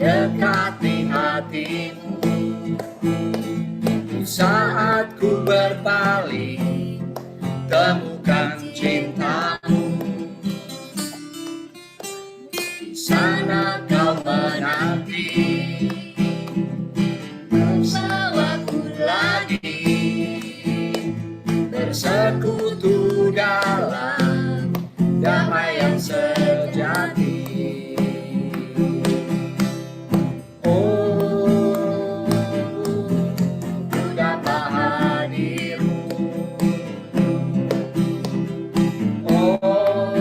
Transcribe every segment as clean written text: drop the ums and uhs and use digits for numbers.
dekati hatimu. Di saat ku berpaling, temukan cintamu. Di sana kau menanti, bersamaku lagi, bersekutu dalam damai yang sejati. Oh, ku dapat hadirmu. Oh,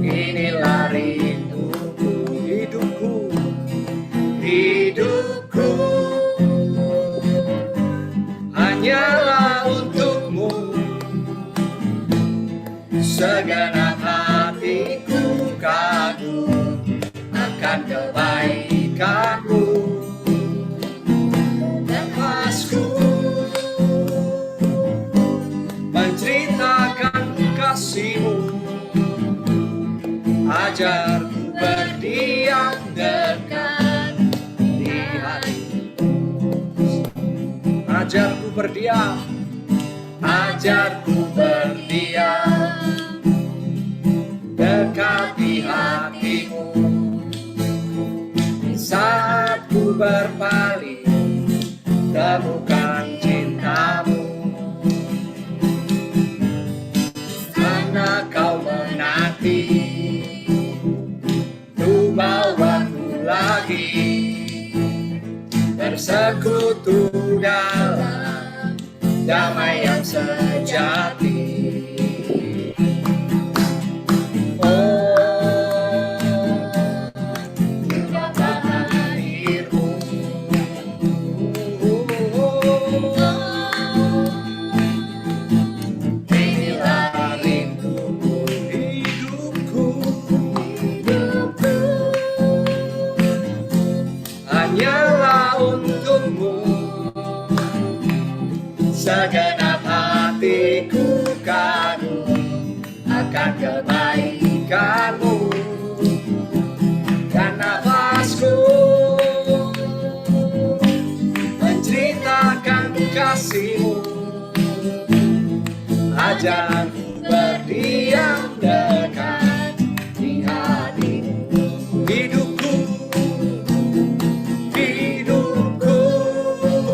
inilah rinduku, hidupku, hidupku hanyalah untukmu. Segenap hatiku kagum akan kebaikanmu. Nafasku menceritakan kasihmu. Ajarku berdiam dekat di hatimu. Ajarku berdiam, ajarku berdiam dekat di hatimu. Di saat ku berpaling, temukan cintamu. Karena kau menanti, tu bawaku lagi, bersekutu dalam damai yang sejati. Segenap hatiku kagum akan kebaikanmu. Dan nafasku menceritakan kasihmu. Ajarku berdiam dekat di hatimu. Hidupku, hidupku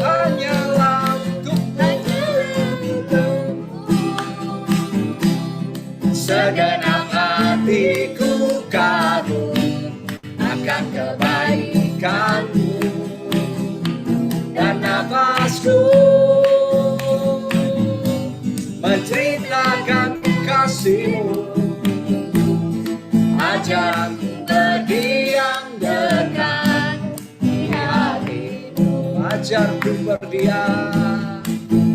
hanyalah segenap hatiku kagum akan kebaikanmu. Dan nafasku menceritakan kasihmu. Ajarku berdiam dekat di hatimu. Ajarku berdiam,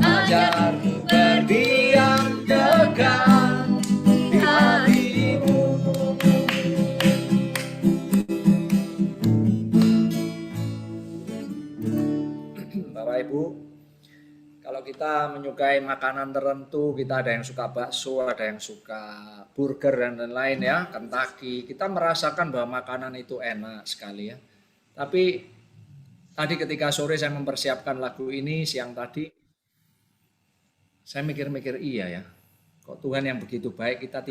ajarku berdiam dekat hatimu. Bapak Ibu, kalau kita menyukai makanan tertentu, kita ada yang suka bakso, ada yang suka burger dan lain-lain ya, Kentucky. Kita merasakan bahwa makanan itu enak sekali ya. Tapi tadi ketika sore saya mempersiapkan lagu ini, siang tadi, saya mikir-mikir iya ya. Kok Tuhan yang begitu baik, kita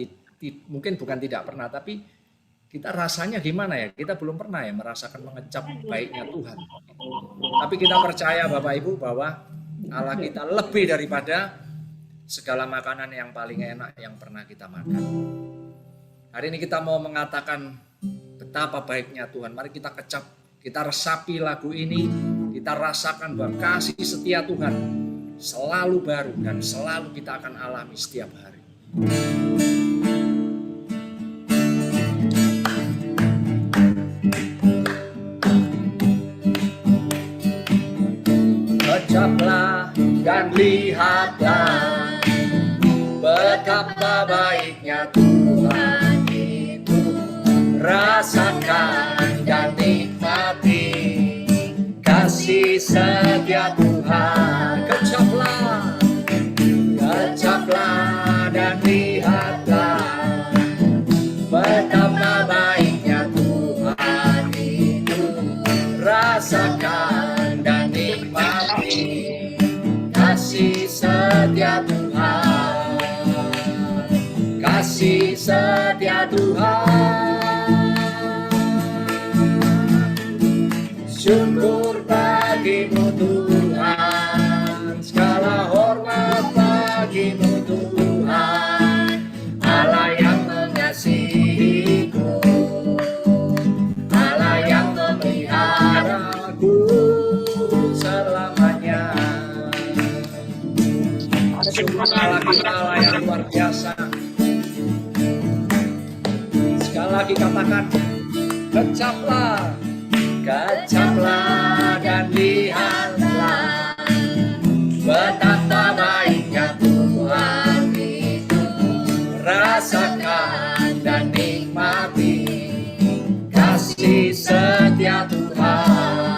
mungkin bukan tidak pernah, tapi kita rasanya gimana ya? Kita belum pernah ya merasakan mengecap baiknya Tuhan. Tapi kita percaya Bapak Ibu bahwa Allah kita lebih daripada segala makanan yang paling enak yang pernah kita makan. Hari ini kita mau mengatakan betapa baiknya Tuhan. Mari kita kecap, kita resapi lagu ini, kita rasakan bahwa kasih setia Tuhan selalu baru dan selalu kita akan alami setiap hari. Kecaplah dan lihatlah betapa baiknya Tuhan itu. Rasakan dan nikmati kasih setia Tuhan. Kecaplah, kecaplah dan lihatlah betapa baiknya Tuhan. Syukur bagimu Tuhan, segala hormat bagimu Tuhan, Allah yang mengasihiku, Allah yang memeliharaku selamanya. Sungguh Allah kita Allah yang luar biasa. Sekali lagi katakan, kecaplah, kecaplah dan lihatlah betapa baiknya Tuhan itu. Rasakan dan nikmati kasih setia Tuhan.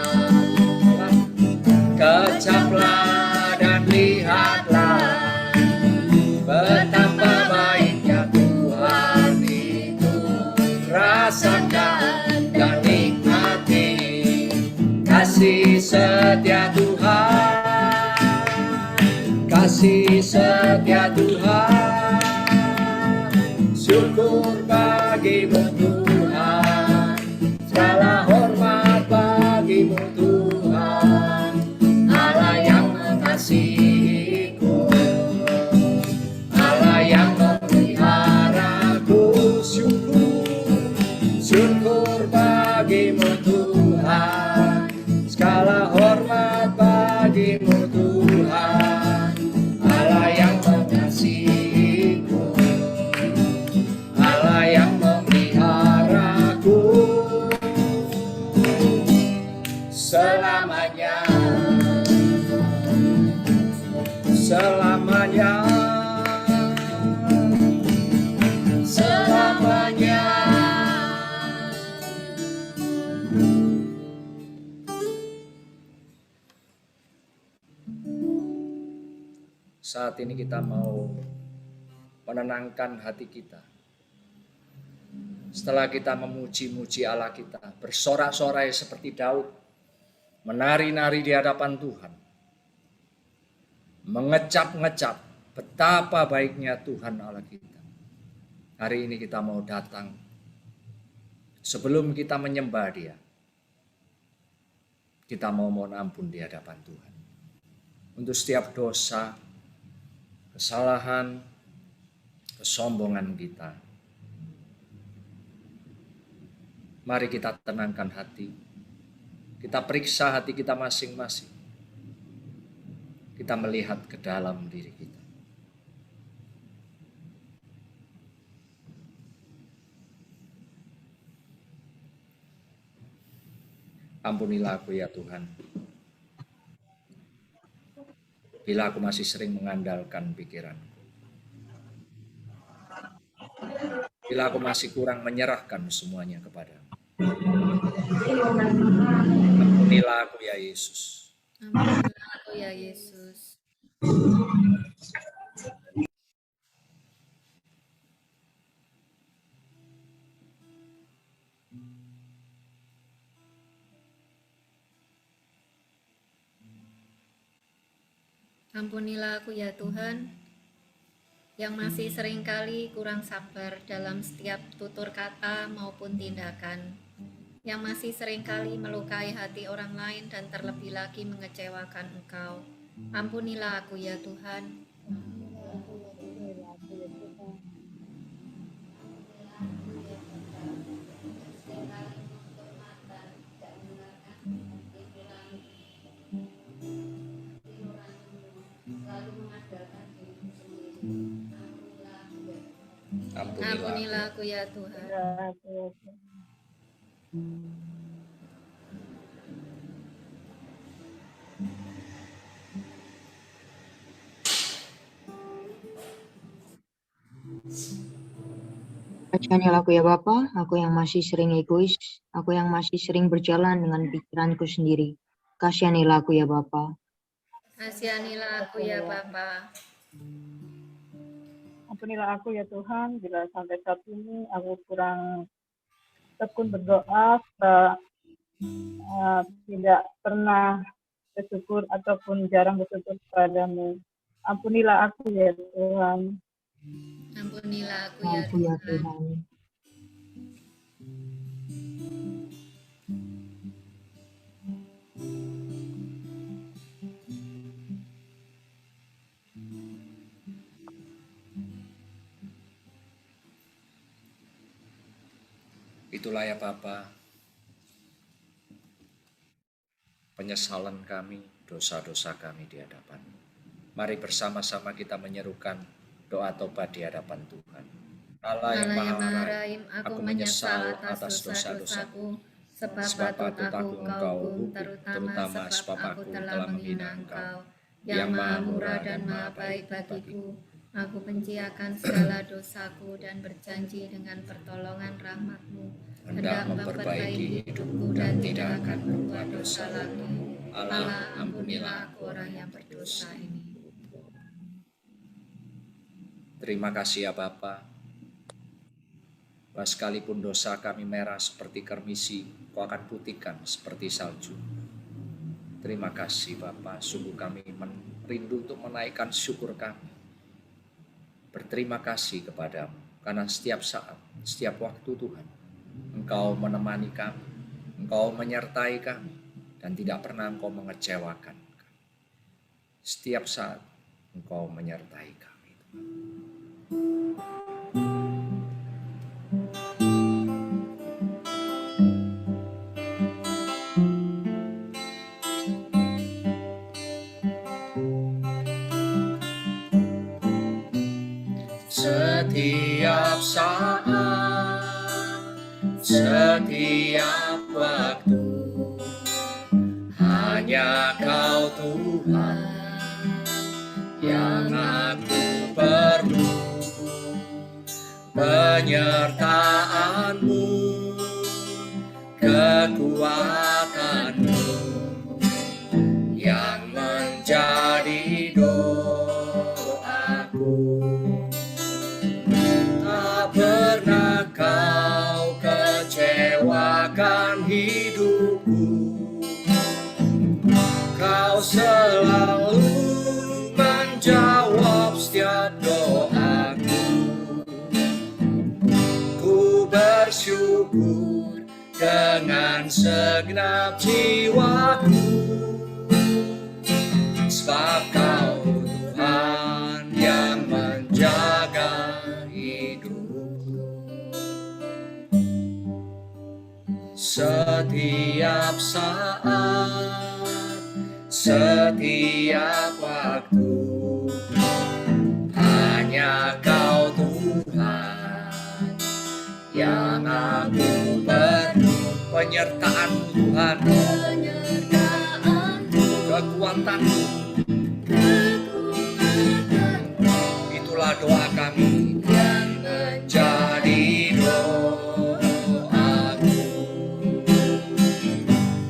Kecaplah dan lihatlah betapa baiknya Tuhan itu. Rasakan dan nikmati kasih setia Tuhan, kasih setia Tuhan. Syukur bagimu Tuhan, segala hormat bagimu Tuhan, Allah yang mengasihiku, Allah yang memeliharaku. Syukur bagimu Tuhan, segala hormat bagimu Tuhan, Allah yang mengasihiku, Allah yang memeliharaku selamanya, selamanya, selamanya. Saat ini kita mau menenangkan hati kita. Setelah kita memuji-muji Allah kita, bersorak-sorai seperti Daud, menari-nari di hadapan Tuhan, mengecap-ngecap betapa baiknya Tuhan Allah kita. Hari ini kita mau datang, sebelum kita menyembah Dia, kita mau mohon ampun di hadapan Tuhan. Untuk setiap dosa, kesalahan, kesombongan kita. Mari kita tenangkan hati. Kita periksa hati kita masing-masing. Kita melihat ke dalam diri kita. Ampunilah aku ya Tuhan. Bila aku masih sering mengandalkan pikiranku. Bila aku masih kurang menyerahkan semuanya kepadamu. Ampunilah aku ya Yesus. Ampunilah aku ya Yesus. Ampunilah aku ya Tuhan, yang masih seringkali kurang sabar dalam setiap tutur kata maupun tindakan, yang masih seringkali melukai hati orang lain dan terlebih lagi mengecewakan Engkau. Ampunilah aku ya Tuhan. Ampunilah aku ya Tuhan. Kasihanilah aku ya Bapa, aku yang masih sering egois, aku yang masih sering berjalan dengan pikiranku sendiri. Kasihanilah aku ya Bapa. Kasihanilah aku ya Bapa. Ampunilah aku ya Tuhan, bila sampai saat ini aku kurang tekun berdoa, tidak pernah bersyukur ataupun jarang bersyukur kepadamu. Ampunilah aku ya Tuhan. Ampunilah aku ya Tuhan. Itulah ya Bapa, penyesalan kami, dosa-dosa kami di hadapan. Mari bersama-sama kita menyerukan doa tobat di hadapan Tuhan. Allah yang Maha Rahim, aku menyesal atas dosa-dosaku, sebab patut aku Engkau hukum, terutama sebab aku telah menghina Engkau, yang Maha Murah dan Maha Baik bagiku. Aku benci akan segala dosaku dan berjanji dengan pertolongan rahmat-Mu hendak memperbaiki hidupku dan tidak akan berbuat dosa lagi. Allah, ampunilah aku orang yang berdosa ini. Terima kasih ya Bapa, bahwa sekalipun dosa kami merah seperti kermisi, Kau akan putihkan seperti salju. Terima kasih Bapa, sungguh kami rindu untuk menaikkan syukur kami. Berterima kasih kepadamu, karena setiap saat, setiap waktu Tuhan, Engkau menemani kami, Engkau menyertai kami, dan tidak pernah Engkau mengecewakan kami. Setiap saat Engkau menyertai kami, Tuhan. Setiap saat, setiap waktu, hanya Kau Tuhan yang aku perlu. Penyertaan-Mu, kekuatan-Mu yang menjadi doaku. Tak pernah Kau kecewakan hidupku. Kau selalu menjawab setiap doaku. Ku bersyukur dengan segenap jiwaku, sebab Kau Tuhan yang menjaga hidupku. Setiap saat, setiap waktu, hanya Kau Tuhan yang aku perlu. Penyertaan-Mu Tuhan, kekuatan-Mu, itulah doa kami yang menjadi doaku.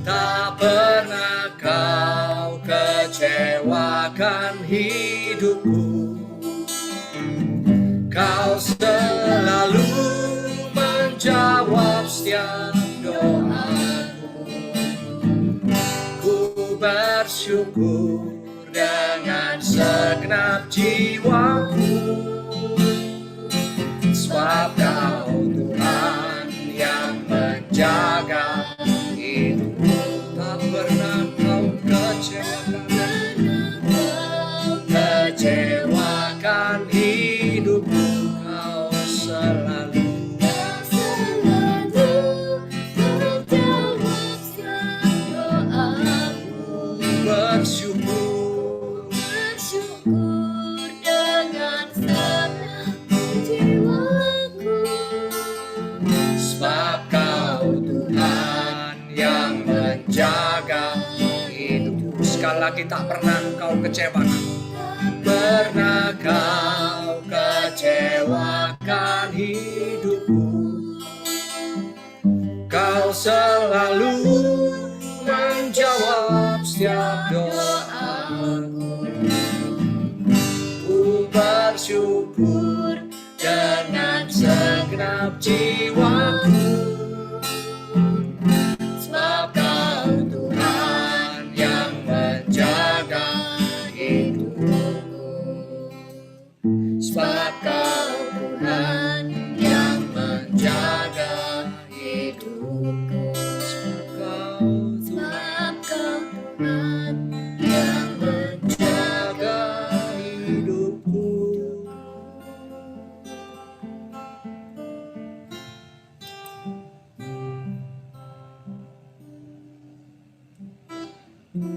Tak pernah Kau kecewakan hidupku. Kau selalu menjawab setiap doaku. Ku bersyukur dengan segenap jiwaku, sebab Kau Tuhan yang menjaga hidupku. Tak pernah Kau kecewakan hidupku. Kau selalu menjawab setiap doaku. bersyukur Dengan segenap jiwaku, sebab Kau Tuhan yang menjaga hidupku. Sekali lagi, tak pernah Kau kecewakan. Pernah Kau kecewakan hidupku. Kau selalu menjawab setiap doaku. Ku bersyukur dengan segenap jiwaku, sebab Kau Tuhan yang menjaga hidupku. Sebab Kau Tuhan yang menjaga hidupku. Sebab Kau Tuhan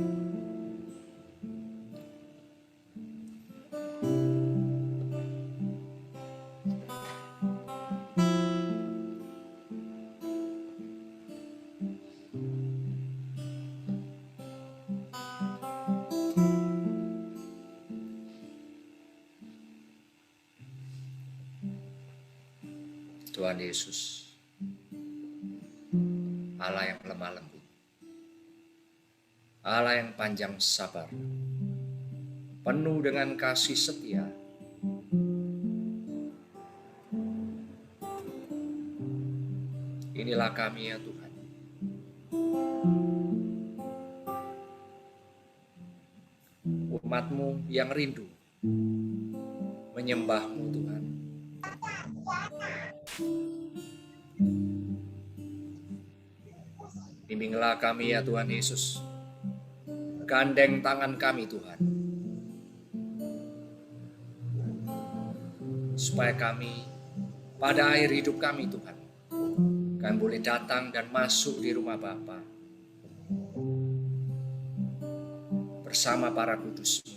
Yesus, Allah yang lemah lembut, Allah yang panjang sabar, penuh dengan kasih setia. Inilah kami ya Tuhan. Umat-Mu yang rindu menyembah-Mu Tuhan. Bimbinglah kami ya Tuhan Yesus. Gandeng tangan kami Tuhan. Supaya kami pada akhir hidup kami Tuhan, kami boleh datang dan masuk di rumah Bapa bersama para kudus-Mu.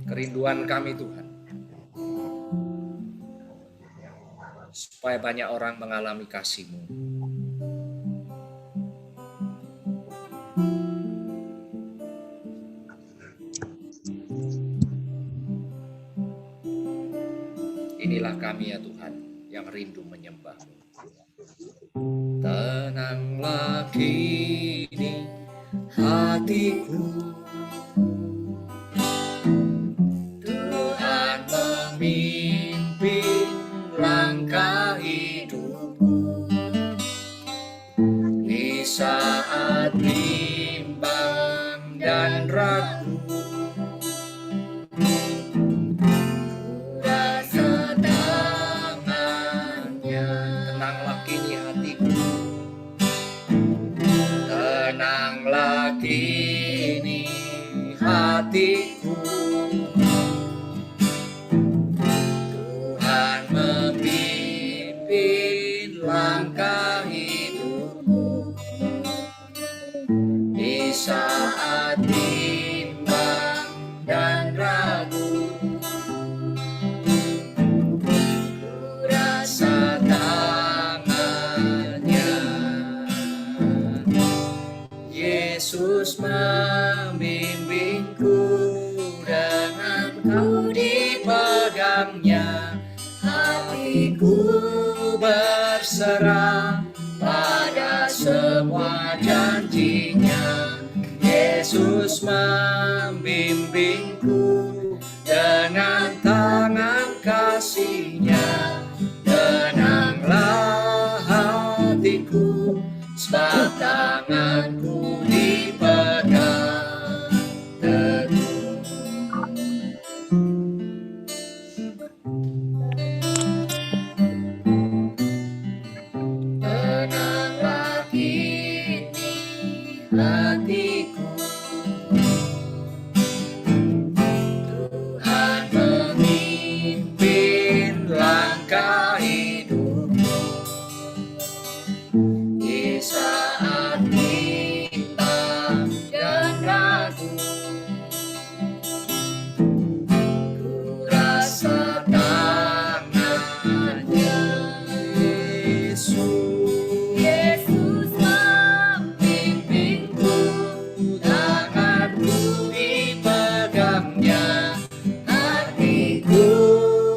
Kerinduan kami Tuhan, supaya banyak orang mengalami kasih-Mu. Inilah kami ya Tuhan, yang rindu menyembah-Mu. Tenanglah kini hatiku, Tuhan memimpin langkah hidupku. Di saat bimbang dan ragu, rasa tangannya. Tenanglah kini hatiku, tenanglah kini hatiku, Tuhan memimpin langkah hidupku. Di saat bimbang dan ragu, ku rasa tangannya. Yesus membimbingku, dengan ku dipegangnya. Hatiku berserah pada semua janjinya. Yesus membimbingku, dengan tangan kasih-Nya. Tenanglah hatiku, sebab tanganku dipegang teguh. Tenanglah kini hatiku, Tuhan memimpin langkah hidupku. Di saat bimbang dan ragu, ku rasa tangannya. Yesus membimbingku, tanganku dipegangnya. Hatiku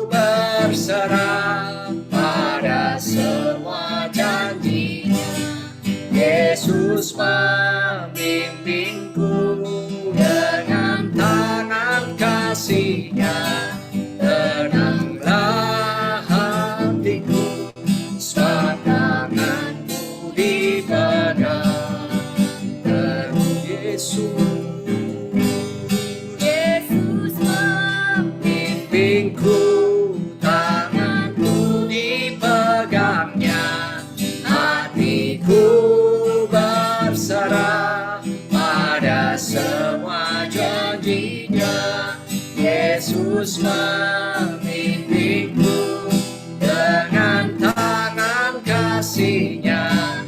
berserah pada semua janjinya. Yesus membimbingku, dengan tangan kasih-Nya. Tenanglah hatiku, sebab tanganku dipegang teguh. Yesus membimbingku, tanganku dipegangnya. Hatiku berserah pada semua janjinya. Yesus membimbingku, dengan tangan kasih-Nya.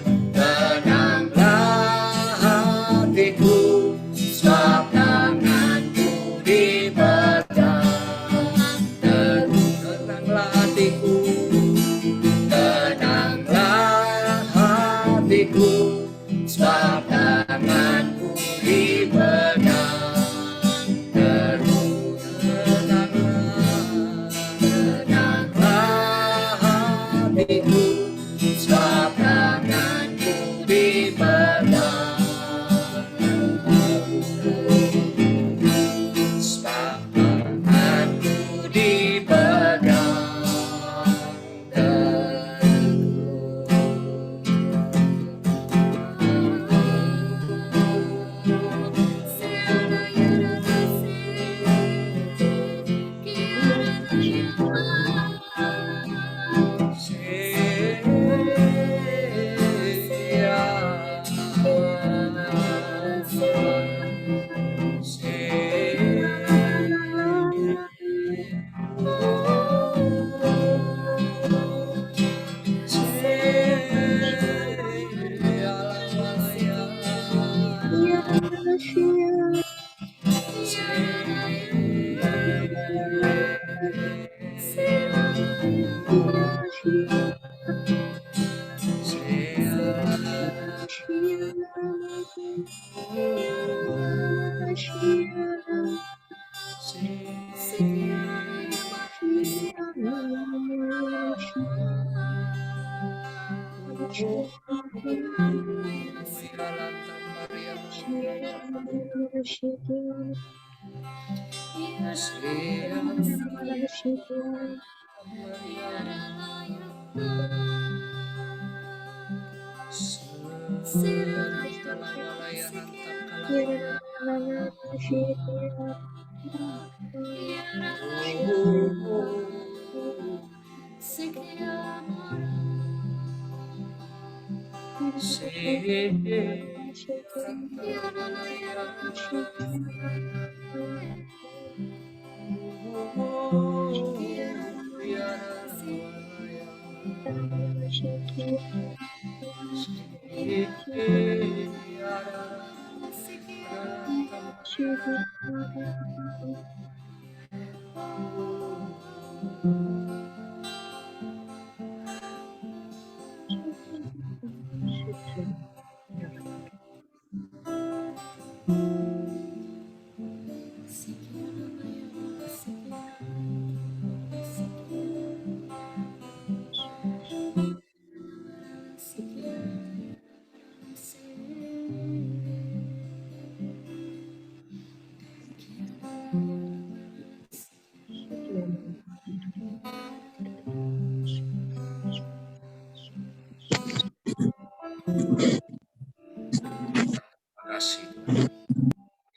hatiku, sebab tanganku dipegang. Sebab tanganku dipegang kasih Tuhan.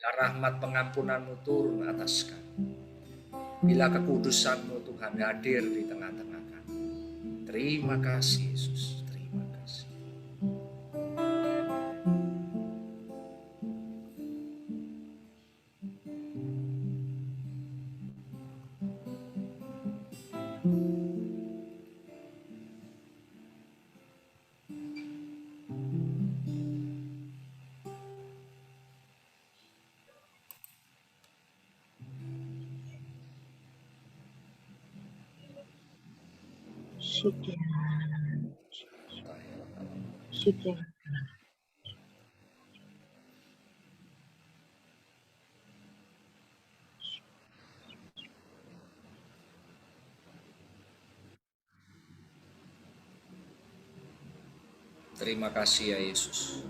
Bila rahmat pengampunanmu turun atas kami, bila kekudusanmu Tuhan hadir di tengah-tengah kami. Terima kasih Yesus, terima kasih. Terima kasih ya Yesus,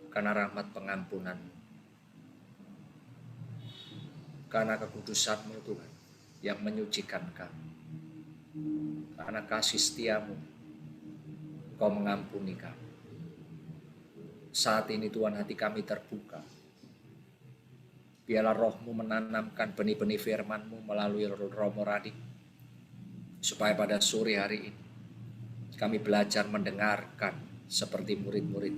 karena rahmat pengampunan, karena kekudusan-Mu Tuhan yang menyucikan kami, karena kasih setiamu Engkau mengampuni kami. Saat ini Tuhan hati kami terbuka, biarlah Roh-Mu menanamkan benih-benih firman-Mu melalui Roh Moradik, supaya pada sore hari ini kami belajar mendengarkan seperti murid-murid.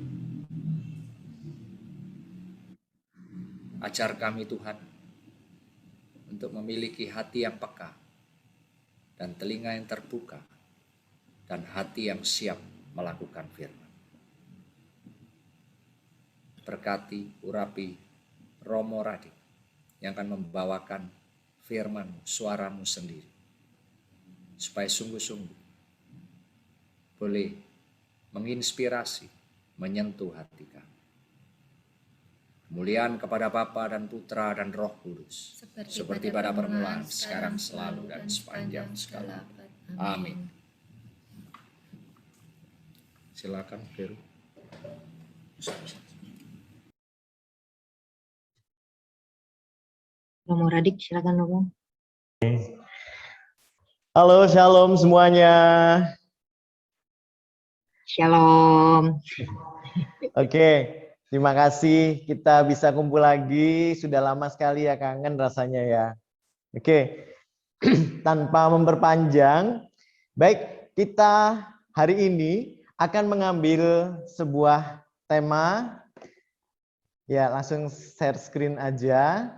Ajar kami Tuhan untuk memiliki hati yang peka dan telinga yang terbuka dan hati yang siap melakukan firman. Berkati, urapi Roh Moradik yang akan membawakan firman-Mu, suara-Mu sendiri, supaya sungguh-sungguh boleh menginspirasi, menyentuh hati kami. Kemuliaan kepada Bapa dan Putra dan Roh Kudus, seperti pada permulaan, sekarang, selalu, dan sepanjang segala abad. Amin. Silakan, Vero. Romo Radik, silakan Romo. Halo, shalom semuanya. Shalom. Oke, terima kasih kita bisa kumpul lagi. Sudah lama sekali ya, kangen rasanya ya. Oke, tanpa memperpanjang, baik, kita hari ini akan mengambil sebuah tema. Ya, langsung share screen aja.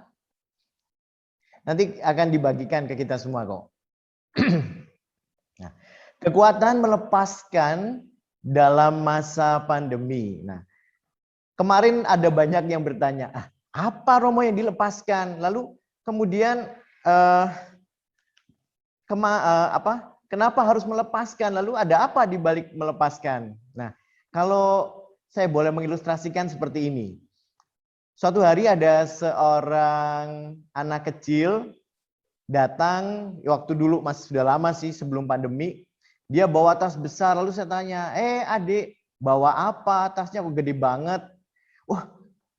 Nanti akan dibagikan ke kita semua kok. Nah, kekuatan melepaskan dalam masa pandemi. Nah, kemarin ada banyak yang bertanya, apa Romo yang dilepaskan? Lalu kemudian kenapa harus melepaskan? Lalu ada apa di balik melepaskan? Nah, kalau saya boleh mengilustrasikan seperti ini. Suatu hari ada seorang anak kecil datang, waktu dulu masih sudah lama sih sebelum pandemi, dia bawa tas besar, lalu saya tanya, adik, bawa apa? Tasnya kok gede banget. Wah,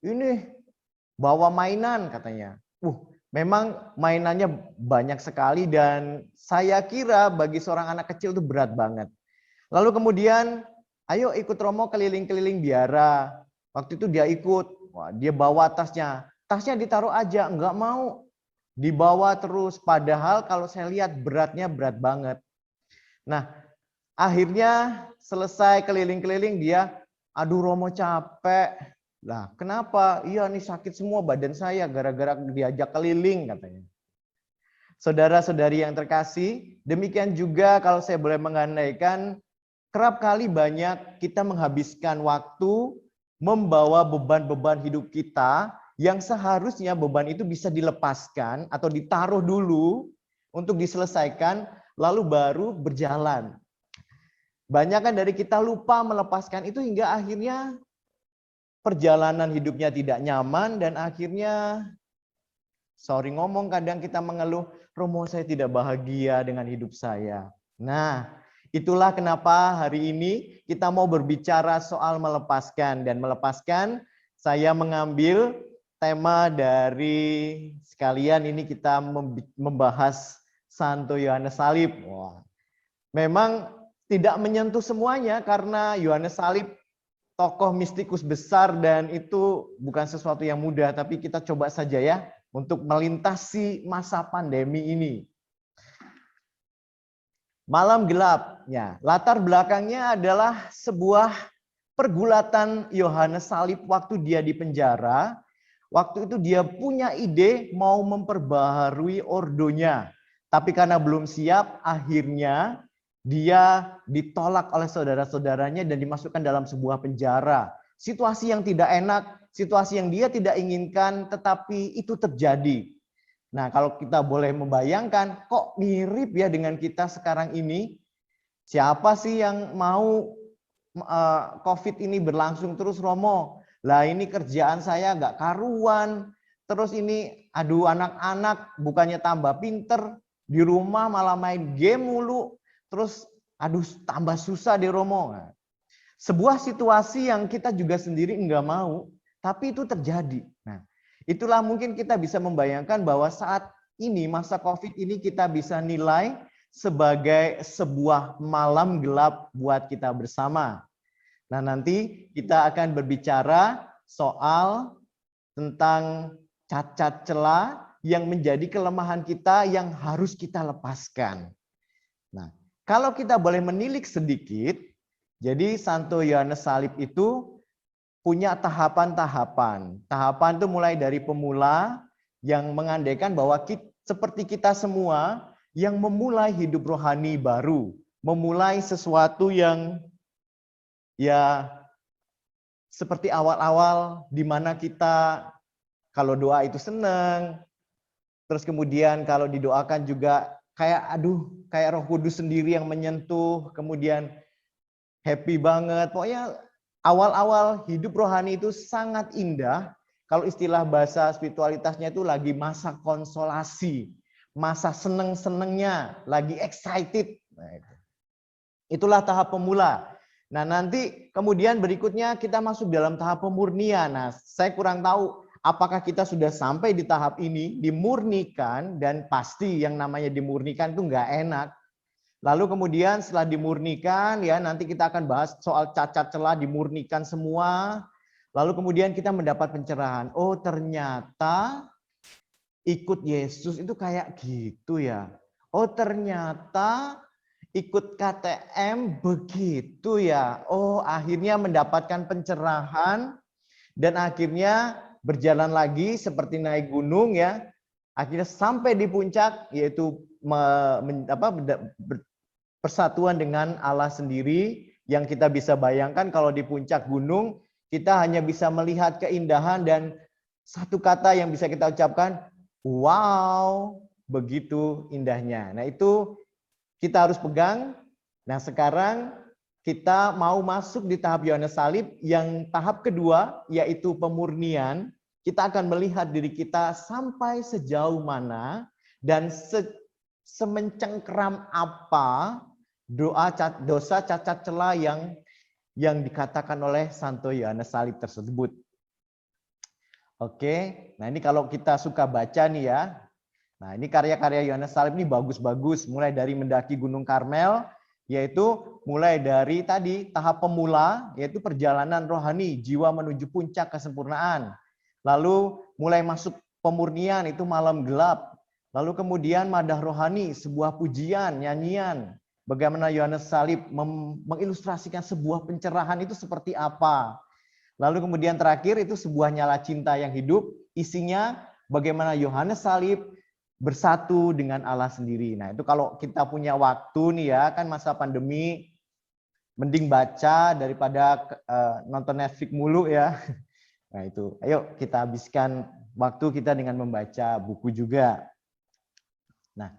ini bawa mainan katanya. Memang mainannya banyak sekali dan saya kira bagi seorang anak kecil itu berat banget. Lalu kemudian, ayo ikut Romo keliling-keliling biara. Waktu itu dia ikut. Wah, dia bawa tasnya. Tasnya ditaruh aja, enggak mau. Dibawa terus. Padahal kalau saya lihat beratnya berat banget. Nah, akhirnya selesai keliling-keliling dia, aduh Romo capek. Lah, kenapa? Iya nih sakit semua badan saya gara-gara diajak keliling katanya. Saudara-saudari yang terkasih, demikian juga kalau saya boleh mengandaikan, kerap kali banyak kita menghabiskan waktu membawa beban-beban hidup kita yang seharusnya beban itu bisa dilepaskan atau ditaruh dulu untuk diselesaikan lalu baru berjalan. Banyak kan dari kita lupa melepaskan itu hingga akhirnya perjalanan hidupnya tidak nyaman dan akhirnya sorry ngomong kadang kita mengeluh, Romo saya tidak bahagia dengan hidup saya. Nah, itulah kenapa hari ini kita mau berbicara soal melepaskan. Dan melepaskan, saya mengambil tema dari sekalian ini kita membahas Santo Yohanes Salib. Wah, memang tidak menyentuh semuanya karena Yohanes Salib tokoh mistikus besar dan itu bukan sesuatu yang mudah. Tapi kita coba saja ya untuk melintasi masa pandemi ini. Malam gelap, ya. Latar belakangnya adalah sebuah pergulatan Yohanes Salib waktu dia di penjara. Waktu itu dia punya ide mau memperbaharui ordonya. Tapi karena belum siap, akhirnya dia ditolak oleh saudara-saudaranya dan dimasukkan dalam sebuah penjara. Situasi yang tidak enak, situasi yang dia tidak inginkan, tetapi itu terjadi. Nah, kalau kita boleh membayangkan, kok mirip ya dengan kita sekarang ini? Siapa sih yang mau COVID ini berlangsung terus, Romo? Lah ini kerjaan saya nggak karuan. Terus ini, aduh anak-anak bukannya tambah pinter, di rumah malah main game mulu. Terus, aduh tambah susah deh, Romo. Nah, sebuah situasi yang kita juga sendiri nggak mau, tapi itu terjadi. Nah, itulah mungkin kita bisa membayangkan bahwa saat ini, masa COVID ini kita bisa nilai sebagai sebuah malam gelap buat kita bersama. Nah, nanti kita akan berbicara soal tentang cacat celah yang menjadi kelemahan kita yang harus kita lepaskan. Nah, kalau kita boleh menilik sedikit, jadi Santo Yohanes Salib itu punya tahapan-tahapan. Tahapan itu mulai dari pemula yang mengandaikan bahwa seperti kita semua yang memulai hidup rohani baru, memulai sesuatu yang ya seperti awal-awal di mana kita kalau doa itu senang, terus kemudian kalau didoakan juga kayak Roh Kudus sendiri yang menyentuh, kemudian happy banget. Pokoknya awal-awal hidup rohani itu sangat indah. Kalau istilah bahasa spiritualitasnya itu lagi masa konsolasi, masa seneng-senengnya, lagi excited. Nah, itulah tahap pemula. Nah, nanti kemudian berikutnya kita masuk dalam tahap pemurnian. Nah, saya kurang tahu apakah kita sudah sampai di tahap ini, dimurnikan, dan pasti yang namanya dimurnikan itu nggak enak. Lalu kemudian setelah dimurnikan, ya nanti kita akan bahas soal cacat celah, dimurnikan semua. Lalu kemudian kita mendapat pencerahan. Oh, ternyata ikut Yesus itu kayak gitu ya. Oh, ternyata ikut KTM begitu ya. Oh, akhirnya mendapatkan pencerahan dan akhirnya berjalan lagi seperti naik gunung ya. Akhirnya sampai di puncak, yaitu persatuan dengan Allah sendiri, yang kita bisa bayangkan kalau di puncak gunung kita hanya bisa melihat keindahan dan satu kata yang bisa kita ucapkan, wow, begitu indahnya. Nah, itu kita harus pegang. Nah, sekarang kita mau masuk di tahap Yohanes Salib yang tahap kedua, yaitu pemurnian. Kita akan melihat diri kita sampai sejauh mana dan semencengkeram apa dosa cacat celah yang dikatakan oleh Santo Yohanes Salib tersebut. Oke, nah ini kalau kita suka baca nih ya. Nah, ini karya-karya Yohanes Salib ini bagus-bagus, mulai dari mendaki Gunung Karmel, yaitu mulai dari tadi tahap pemula, yaitu perjalanan rohani, jiwa menuju puncak kesempurnaan. Lalu mulai masuk pemurnian, itu malam gelap. Lalu kemudian madah rohani, sebuah pujian, nyanyian. Bagaimana Yohanes Salib mengilustrasikan sebuah pencerahan itu seperti apa. Lalu kemudian terakhir itu sebuah nyala cinta yang hidup, isinya bagaimana Yohanes Salib bersatu dengan Allah sendiri. Nah, itu kalau kita punya waktu nih ya, kan masa pandemi, mending baca daripada nonton Netflix mulu ya. Nah, itu. Ayo kita habiskan waktu kita dengan membaca buku juga. Nah,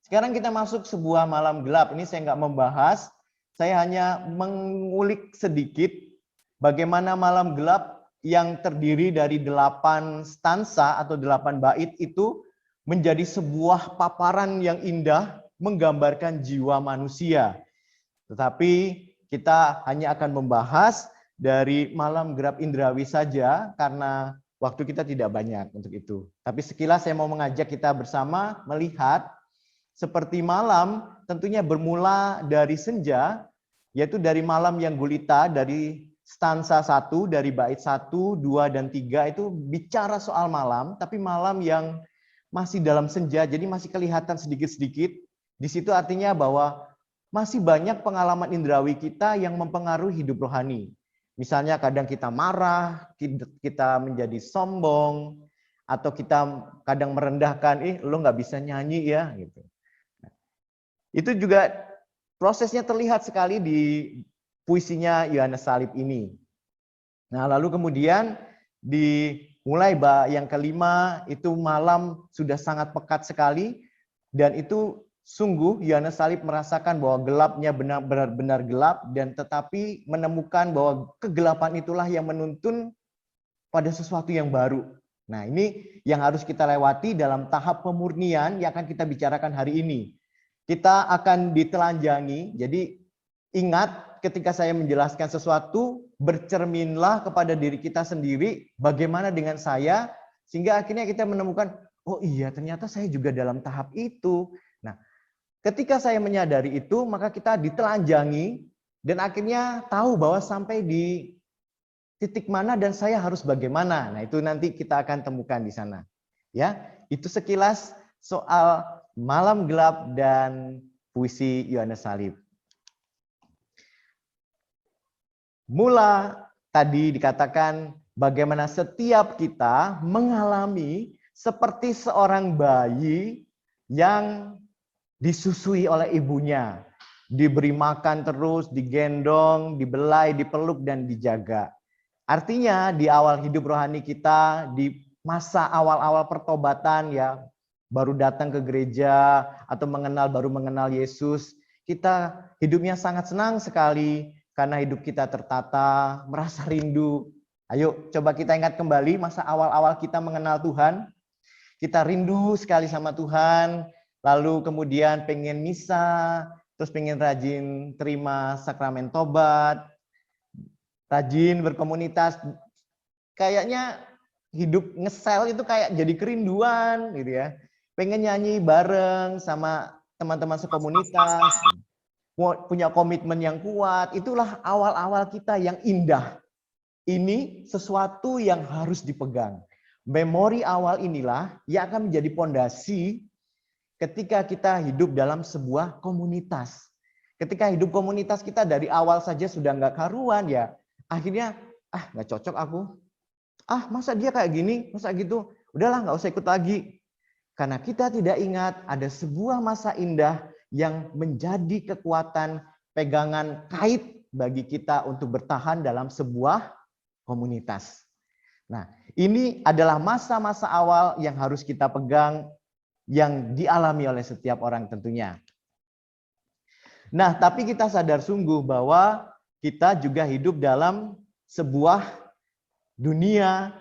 sekarang kita masuk sebuah malam gelap. Ini saya nggak membahas, saya hanya mengulik sedikit bagaimana malam gelap yang terdiri dari 8 stansa atau 8 bait itu menjadi sebuah paparan yang indah menggambarkan jiwa manusia. Tetapi kita hanya akan membahas dari malam gelap indrawi saja karena waktu kita tidak banyak untuk itu. Tapi sekilas saya mau mengajak kita bersama melihat seperti malam tentunya bermula dari senja, yaitu dari malam yang gulita, dari stansa 1, dari bait 1, 2, dan 3 itu bicara soal malam, tapi malam yang masih dalam senja, jadi masih kelihatan sedikit-sedikit. Di situ artinya bahwa masih banyak pengalaman indrawi kita yang mempengaruhi hidup rohani. Misalnya kadang kita marah, kita menjadi sombong, atau kita kadang merendahkan, lo nggak bisa nyanyi ya, gitu. Itu juga prosesnya terlihat sekali di puisinya Yohanes Salib ini. Nah, lalu kemudian dimulai yang kelima itu malam sudah sangat pekat sekali dan itu sungguh Yohanes Salib merasakan bahwa gelapnya benar-benar gelap dan tetapi menemukan bahwa kegelapan itulah yang menuntun pada sesuatu yang baru. Nah, ini yang harus kita lewati dalam tahap pemurnian yang akan kita bicarakan hari ini. Kita akan ditelanjangi, jadi ingat ketika saya menjelaskan sesuatu, bercerminlah kepada diri kita sendiri, bagaimana dengan saya, sehingga akhirnya kita menemukan, oh iya ternyata saya juga dalam tahap itu. Nah, ketika saya menyadari itu, maka kita ditelanjangi, dan akhirnya tahu bahwa sampai di titik mana dan saya harus bagaimana. Nah, itu nanti kita akan temukan di sana. Ya, itu sekilas soal malam gelap dan puisi Yohanes Salib. Mula tadi dikatakan bagaimana setiap kita mengalami seperti seorang bayi yang disusui oleh ibunya, diberi makan terus, digendong, dibelai, dipeluk dan dijaga. Artinya di awal hidup rohani kita, di masa awal-awal pertobatan ya, baru datang ke gereja atau baru mengenal Yesus, kita hidupnya sangat senang sekali karena hidup kita tertata, merasa rindu. Ayo coba kita ingat kembali masa awal-awal kita mengenal Tuhan. Kita rindu sekali sama Tuhan, lalu kemudian pengen misa, terus pengen rajin terima sakramen tobat, rajin berkomunitas. Kayaknya hidup ngesel itu kayak jadi kerinduan gitu ya. Pengen nyanyi bareng sama teman-teman sekomunitas, punya komitmen yang kuat. Itulah awal-awal kita yang indah. Ini sesuatu yang harus dipegang. Memori awal inilah yang akan menjadi pondasi ketika kita hidup dalam sebuah komunitas. Ketika hidup komunitas kita dari awal saja sudah nggak karuan ya, akhirnya nggak cocok aku. Masa dia kayak gini, masa gitu. Udahlah nggak usah ikut lagi. Karena kita tidak ingat ada sebuah masa indah yang menjadi kekuatan pegangan kait bagi kita untuk bertahan dalam sebuah komunitas. Nah, ini adalah masa-masa awal yang harus kita pegang, yang dialami oleh setiap orang tentunya. Nah, tapi kita sadar sungguh bahwa kita juga hidup dalam sebuah dunia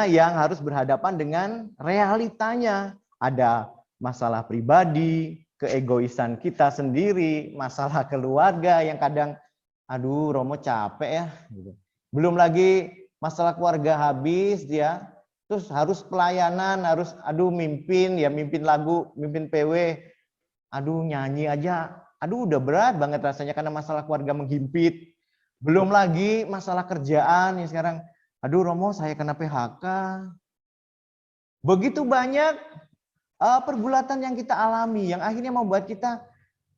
yang harus berhadapan dengan realitanya. Ada masalah pribadi, keegoisan kita sendiri, masalah keluarga yang kadang, aduh Romo capek ya. Belum lagi masalah keluarga habis dia, terus harus pelayanan, harus mimpin lagu, mimpin PW, nyanyi aja, udah berat banget rasanya karena masalah keluarga menghimpit. Belum lagi masalah kerjaan yang sekarang, Romo saya kena PHK. Begitu banyak pergulatan yang kita alami yang akhirnya membuat kita,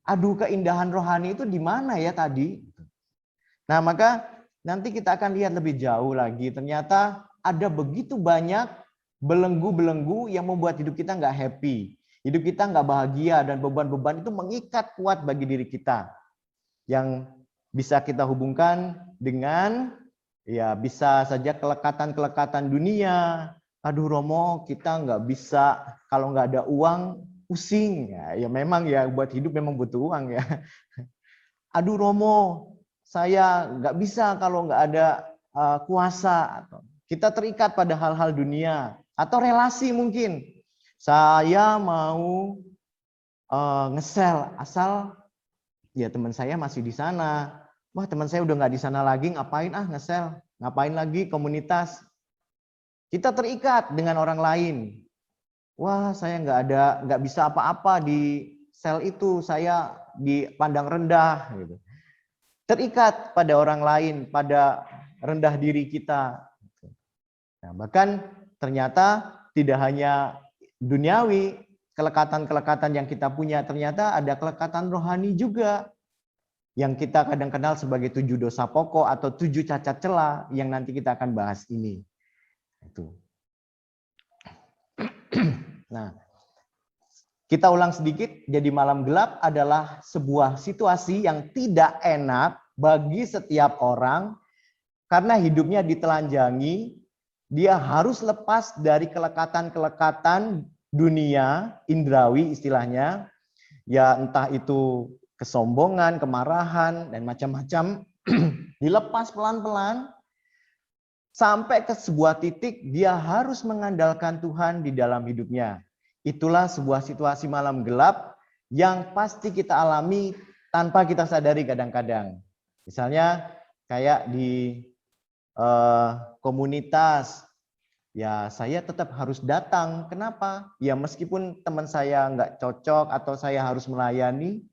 keindahan rohani itu di mana ya tadi? Nah, maka nanti kita akan lihat lebih jauh lagi. Ternyata ada begitu banyak belenggu-belenggu yang membuat hidup kita nggak happy. Hidup kita nggak bahagia dan beban-beban itu mengikat kuat bagi diri kita. Yang bisa kita hubungkan dengan bisa saja kelekatan-kelekatan dunia. Romo kita nggak bisa, kalau nggak ada uang pusing. Ya memang ya buat hidup memang butuh uang ya. Romo saya nggak bisa kalau nggak ada kuasa. Kita terikat pada hal-hal dunia atau relasi mungkin. Saya mau ngesel asal ya teman saya masih di sana. Wah teman saya udah nggak di sana lagi, ngapain ngesel? Ngapain lagi komunitas? Kita terikat dengan orang lain. Wah saya nggak bisa apa-apa di sel itu, saya dipandang rendah gitu. Terikat pada orang lain, pada rendah diri kita. Nah, bahkan ternyata tidak hanya duniawi, kelekatan-kelekatan yang kita punya, ternyata ada kelekatan rohani juga. Yang kita kadang kenal sebagai 7 dosa pokok atau 7 cacat celah yang nanti kita akan bahas ini. Itu. Nah, kita ulang sedikit, jadi malam gelap adalah sebuah situasi yang tidak enak bagi setiap orang karena hidupnya ditelanjangi, dia harus lepas dari kelekatan-kelekatan dunia, indrawi istilahnya, ya entah itu kesombongan, kemarahan, dan macam-macam, dilepas pelan-pelan, sampai ke sebuah titik dia harus mengandalkan Tuhan di dalam hidupnya. Itulah sebuah situasi malam gelap yang pasti kita alami tanpa kita sadari kadang-kadang. Misalnya kayak di komunitas, ya saya tetap harus datang. Kenapa? Ya meskipun teman saya nggak cocok atau saya harus melayani,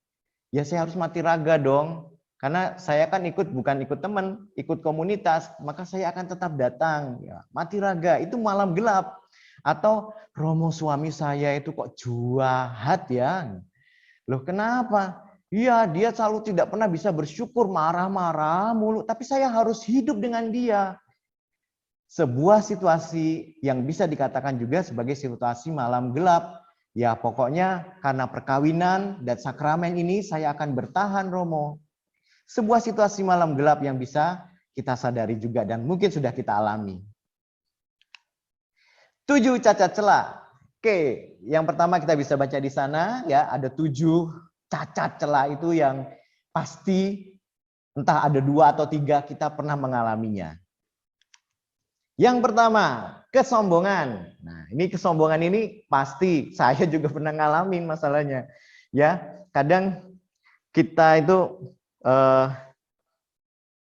ya saya harus mati raga dong. Karena saya kan bukan ikut teman, ikut komunitas, maka saya akan tetap datang. Ya, mati raga, itu malam gelap. Atau Romo suami saya itu kok jahat ya. Loh kenapa? Iya dia selalu tidak pernah bisa bersyukur, marah-marah mulu. Tapi saya harus hidup dengan dia. Sebuah situasi yang bisa dikatakan juga sebagai situasi malam gelap. Ya pokoknya karena perkawinan dan sakramen ini saya akan bertahan Romo. Sebuah situasi malam gelap yang bisa kita sadari juga dan mungkin sudah kita alami. 7 cacat celah. Oke, yang pertama kita bisa baca di sana ya, ada 7 cacat celah itu yang pasti entah ada 2 atau 3 kita pernah mengalaminya. Yang pertama, kesombongan. Nah, ini kesombongan ini pasti saya juga pernah ngalamin masalahnya. Ya, kadang kita itu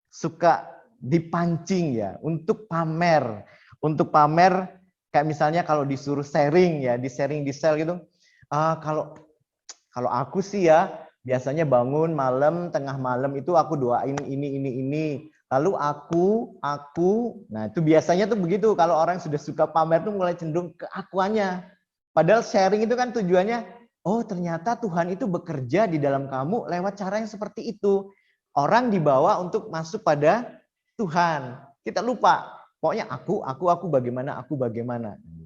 suka dipancing ya untuk pamer. Untuk pamer kayak misalnya kalau disuruh sharing ya, di sel gitu. Kalau aku sih ya biasanya bangun malam, tengah malam itu aku doain ini. Lalu nah itu biasanya tuh begitu. Kalau orang sudah suka pamer tuh mulai cenderung ke akuannya. Padahal sharing itu kan tujuannya, oh ternyata Tuhan itu bekerja di dalam kamu lewat cara yang seperti itu. Orang dibawa untuk masuk pada Tuhan. Kita lupa. Pokoknya aku bagaimana.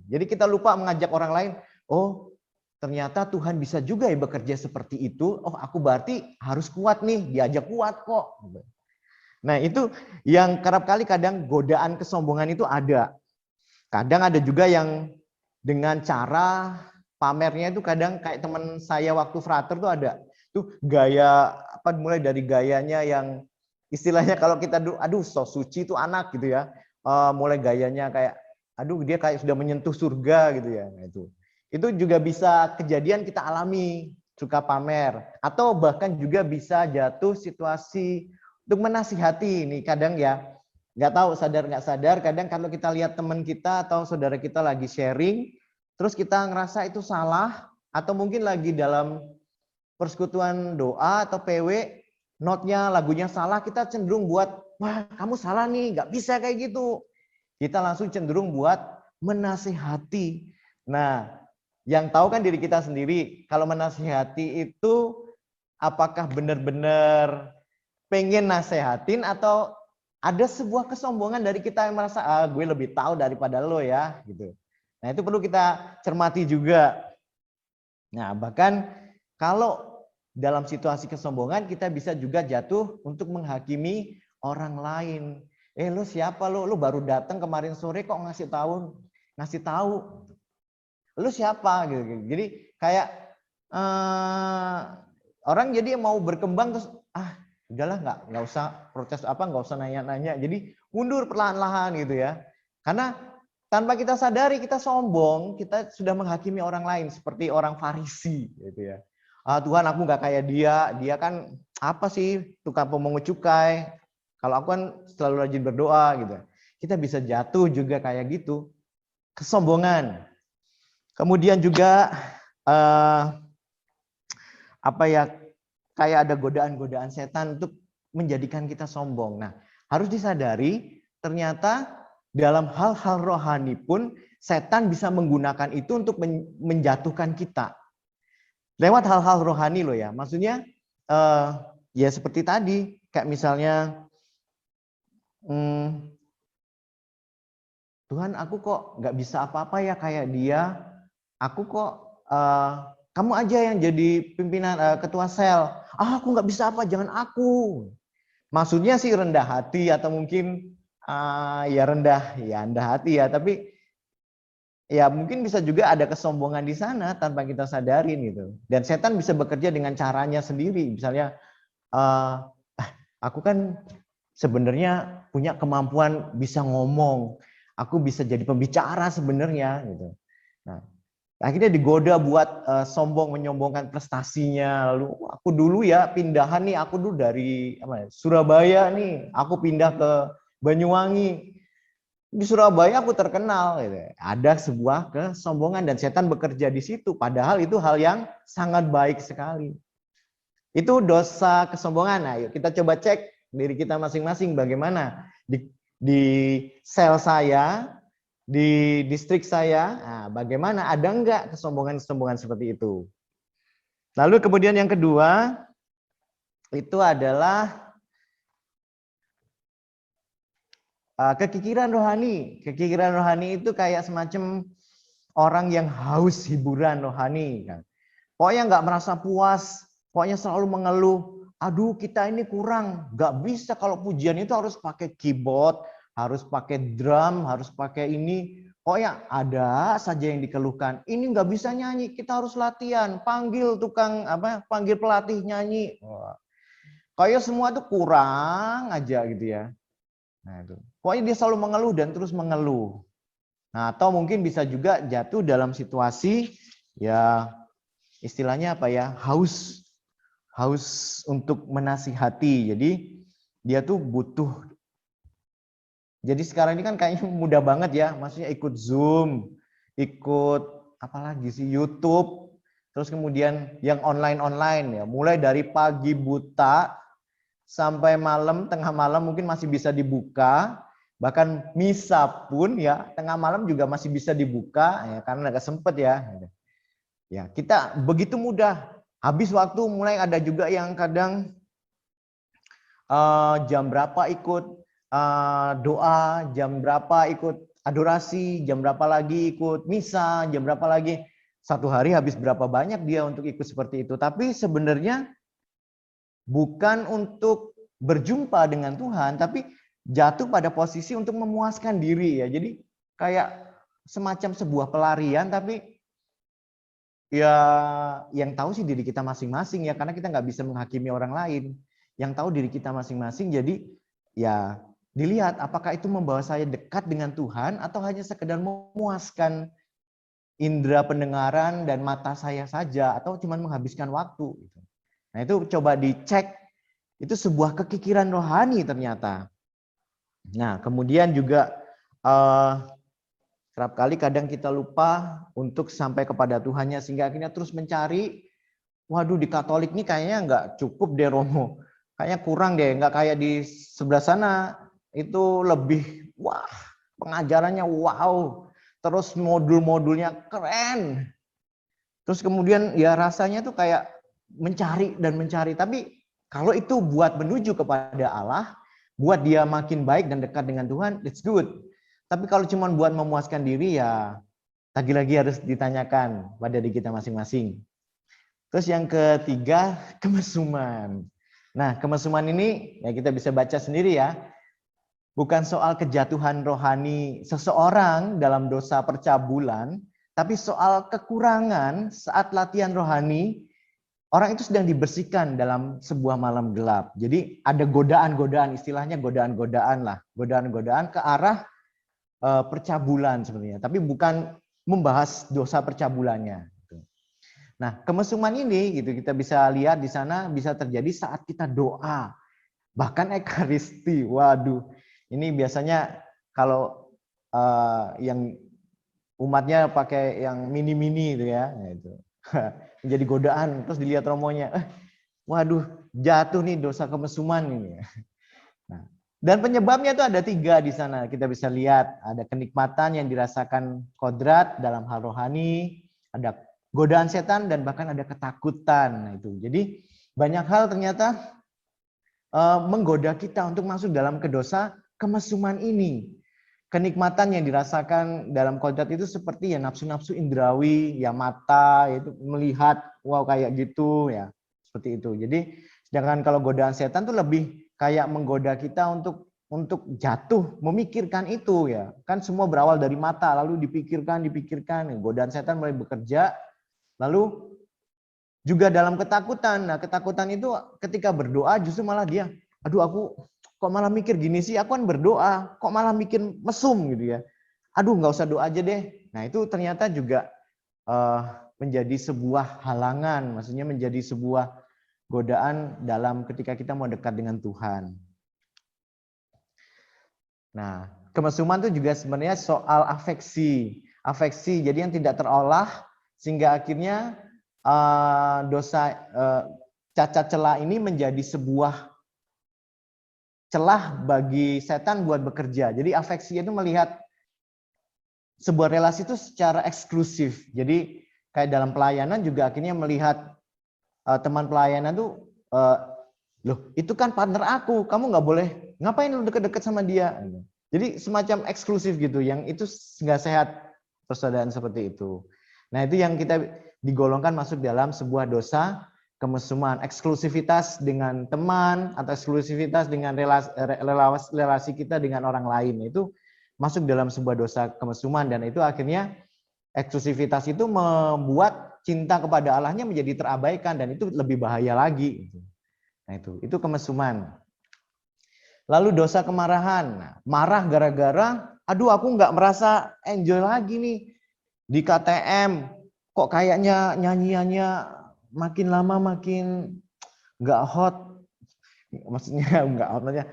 Jadi kita lupa mengajak orang lain, oh ternyata Tuhan bisa juga ya bekerja seperti itu. Oh aku berarti harus kuat nih, diajak kuat kok. Nah itu yang kerap kali kadang godaan kesombongan itu ada. Kadang ada juga yang dengan cara pamernya itu kadang kayak teman saya waktu frater tuh ada. Tuh gaya apa mulai dari gayanya yang istilahnya kalau kita aduh so suci itu anak gitu ya. Mulai gayanya kayak aduh dia kayak sudah menyentuh surga gitu ya. Nah, itu juga bisa kejadian kita alami, suka pamer atau bahkan juga bisa jatuh situasi untuk menasihati ini kadang ya nggak tahu sadar nggak sadar kadang kalau kita lihat teman kita atau saudara kita lagi sharing terus kita ngerasa itu salah atau mungkin lagi dalam persekutuan doa atau PW notnya lagunya salah kita cenderung buat wah kamu salah nih nggak bisa kayak gitu kita langsung cenderung buat menasihati. Nah yang tahu kan diri kita sendiri kalau menasihati itu apakah benar-benar pengen nasehatin atau ada sebuah kesombongan dari kita yang merasa gue lebih tahu daripada lo ya gitu. Nah itu perlu kita cermati juga. Nah bahkan kalau dalam situasi kesombongan kita bisa juga jatuh untuk menghakimi orang lain. Lo siapa lo? Lo baru datang kemarin sore kok ngasih tahu. Lo siapa gitu. Jadi kayak orang jadi mau berkembang terus udahlah nggak usah protes nggak usah nanya-nanya jadi mundur perlahan-lahan gitu ya karena tanpa kita sadari kita sombong kita sudah menghakimi orang lain seperti orang Farisi gitu ya Tuhan aku nggak kayak dia kan apa sih tukang pemungut cukai kalau aku kan selalu rajin berdoa gitu kita bisa jatuh juga kayak gitu kesombongan kemudian juga kayak ada godaan-godaan setan untuk menjadikan kita sombong. Nah, harus disadari ternyata dalam hal-hal rohani pun setan bisa menggunakan itu untuk menjatuhkan kita. Lewat hal-hal rohani loh ya. Maksudnya ya seperti tadi, kayak misalnya Tuhan aku kok nggak bisa apa-apa ya kayak dia. Aku kok kamu aja yang jadi pimpinan ketua sel. Aku nggak bisa apa, jangan aku. Maksudnya sih rendah hati atau mungkin rendah hati ya. Tapi ya mungkin bisa juga ada kesombongan di sana tanpa kita sadarin gitu. Dan setan bisa bekerja dengan caranya sendiri. Misalnya, aku kan sebenarnya punya kemampuan bisa ngomong. Aku bisa jadi pembicara sebenarnya gitu. Nah, akhirnya digoda buat sombong menyombongkan prestasinya. Lalu aku dulu ya pindahan nih, aku dulu dari Surabaya nih, aku pindah ke Banyuwangi. Di Surabaya aku terkenal. Gitu. Ada sebuah kesombongan dan setan bekerja di situ. Padahal itu hal yang sangat baik sekali. Itu dosa kesombongan. Nah, yuk kita coba cek diri kita masing-masing bagaimana di sel saya. Di distrik saya, bagaimana ada enggak kesombongan-kesombongan seperti itu? Lalu kemudian yang kedua, itu adalah kekikiran rohani. Kekikiran rohani itu kayak semacam orang yang haus hiburan rohani. Pokoknya nggak merasa puas, pokoknya selalu mengeluh. Aduh kita ini kurang, nggak bisa kalau pujian itu harus pakai keyboard, harus pakai drum, harus pakai ini. Pokoknya ada saja yang dikeluhkan. Ini nggak bisa nyanyi, kita harus latihan. Panggil panggil pelatih nyanyi. Kayak semua tuh kurang aja gitu ya. Nah itu. Pokoknya dia selalu mengeluh dan terus mengeluh. Nah, atau mungkin bisa juga jatuh dalam situasi ya istilahnya apa ya, haus untuk menasihati. Jadi dia tuh butuh. Jadi sekarang ini kan kayaknya mudah banget ya, maksudnya ikut Zoom, ikut apalagi sih YouTube, terus kemudian yang online ya, mulai dari pagi buta sampai malam, tengah malam mungkin masih bisa dibuka, bahkan misa pun ya tengah malam juga masih bisa dibuka ya karena nggak sempet ya. Ya kita begitu mudah, habis waktu mulai ada juga yang kadang jam berapa ikut doa, jam berapa ikut adorasi, jam berapa lagi ikut misa, jam berapa lagi. Satu hari habis berapa banyak dia untuk ikut seperti itu. Tapi sebenarnya bukan untuk berjumpa dengan Tuhan, tapi jatuh pada posisi untuk memuaskan diri ya. Jadi kayak semacam sebuah pelarian, tapi ya yang tahu sih diri kita masing-masing ya, karena kita nggak bisa menghakimi orang lain. Yang tahu diri kita masing-masing, jadi ya dilihat apakah itu membawa saya dekat dengan Tuhan atau hanya sekedar memuaskan indera pendengaran dan mata saya saja, atau cuma menghabiskan waktu. Nah itu coba dicek, itu sebuah kekikiran rohani ternyata. Nah kemudian juga kerap kali kadang kita lupa untuk sampai kepada Tuhannya, sehingga akhirnya terus mencari, waduh di Katolik nih kayaknya nggak cukup deh Romo. Kayaknya kurang deh, nggak kayak di sebelah sana, itu lebih, wah pengajarannya wow, terus modul-modulnya keren. Terus kemudian ya rasanya tuh kayak mencari dan mencari, tapi kalau itu buat menuju kepada Allah, buat dia makin baik dan dekat dengan Tuhan, it's good. Tapi kalau cuma buat memuaskan diri ya lagi-lagi harus ditanyakan pada diri kita masing-masing. Terus yang ketiga, kemesuman. Nah, kemesuman ini ya kita bisa baca sendiri ya. Bukan soal kejatuhan rohani seseorang dalam dosa percabulan, tapi soal kekurangan saat latihan rohani, orang itu sedang dibersihkan dalam sebuah malam gelap. Jadi ada godaan-godaan, istilahnya godaan-godaan lah. Godaan-godaan ke arah percabulan sebenarnya, tapi bukan membahas dosa percabulannya. Nah, kemesuman ini gitu kita bisa lihat di sana bisa terjadi saat kita doa. Bahkan ekaristi. Waduh, ini biasanya kalau yang umatnya pakai yang mini-mini itu ya, nah, itu. Menjadi godaan, terus dilihat romonya, waduh, jatuh nih dosa kemesuman ini. Nah, dan penyebabnya itu ada 3 di sana. Kita bisa lihat ada kenikmatan yang dirasakan kodrat dalam hal rohani, ada godaan setan, dan bahkan ada ketakutan. Nah, itu. Jadi banyak hal ternyata menggoda kita untuk masuk dalam dosa kemesuman ini. Kenikmatan yang dirasakan dalam kodrat itu seperti ya nafsu-nafsu indrawi, ya mata itu melihat, wow kayak gitu ya, seperti itu. Jadi sedangkan kalau godaan setan tuh lebih kayak menggoda kita untuk jatuh, memikirkan itu ya. Kan semua berawal dari mata, lalu dipikirkan. Godaan setan mulai bekerja, lalu juga dalam ketakutan. Nah, ketakutan itu ketika berdoa justru malah dia, aduh aku kok malah mikir gini sih, aku kan berdoa, kok malah mikir mesum gitu ya. Aduh nggak usah doa aja deh. Nah itu ternyata juga menjadi sebuah halangan, maksudnya menjadi sebuah godaan dalam ketika kita mau dekat dengan Tuhan. Nah, kemesuman itu juga sebenarnya soal afeksi. Afeksi, jadi yang tidak terolah, sehingga akhirnya dosa cacat celah ini menjadi sebuah celah bagi setan buat bekerja. Jadi afeksi itu melihat sebuah relasi itu secara eksklusif. Jadi kayak dalam pelayanan juga akhirnya melihat teman pelayanan tuh, loh itu kan partner aku, kamu nggak boleh, ngapain lu deket-deket sama dia? Jadi semacam eksklusif gitu, yang itu nggak sehat persaudaraan seperti itu. Nah itu yang kita digolongkan masuk dalam sebuah dosa kemesuman, eksklusivitas dengan teman atau eksklusivitas dengan relasi kita dengan orang lain, itu masuk dalam sebuah dosa kemesuman, dan itu akhirnya eksklusivitas itu membuat cinta kepada Allahnya menjadi terabaikan, dan itu lebih bahaya lagi. Nah itu kemesuman. Lalu dosa kemarahan. Nah, marah gara-gara, aduh aku nggak merasa enjoy lagi nih di KTM. Kok kayaknya nyanyiannya makin lama makin nggak hot. Maksudnya nggak hot, maksudnya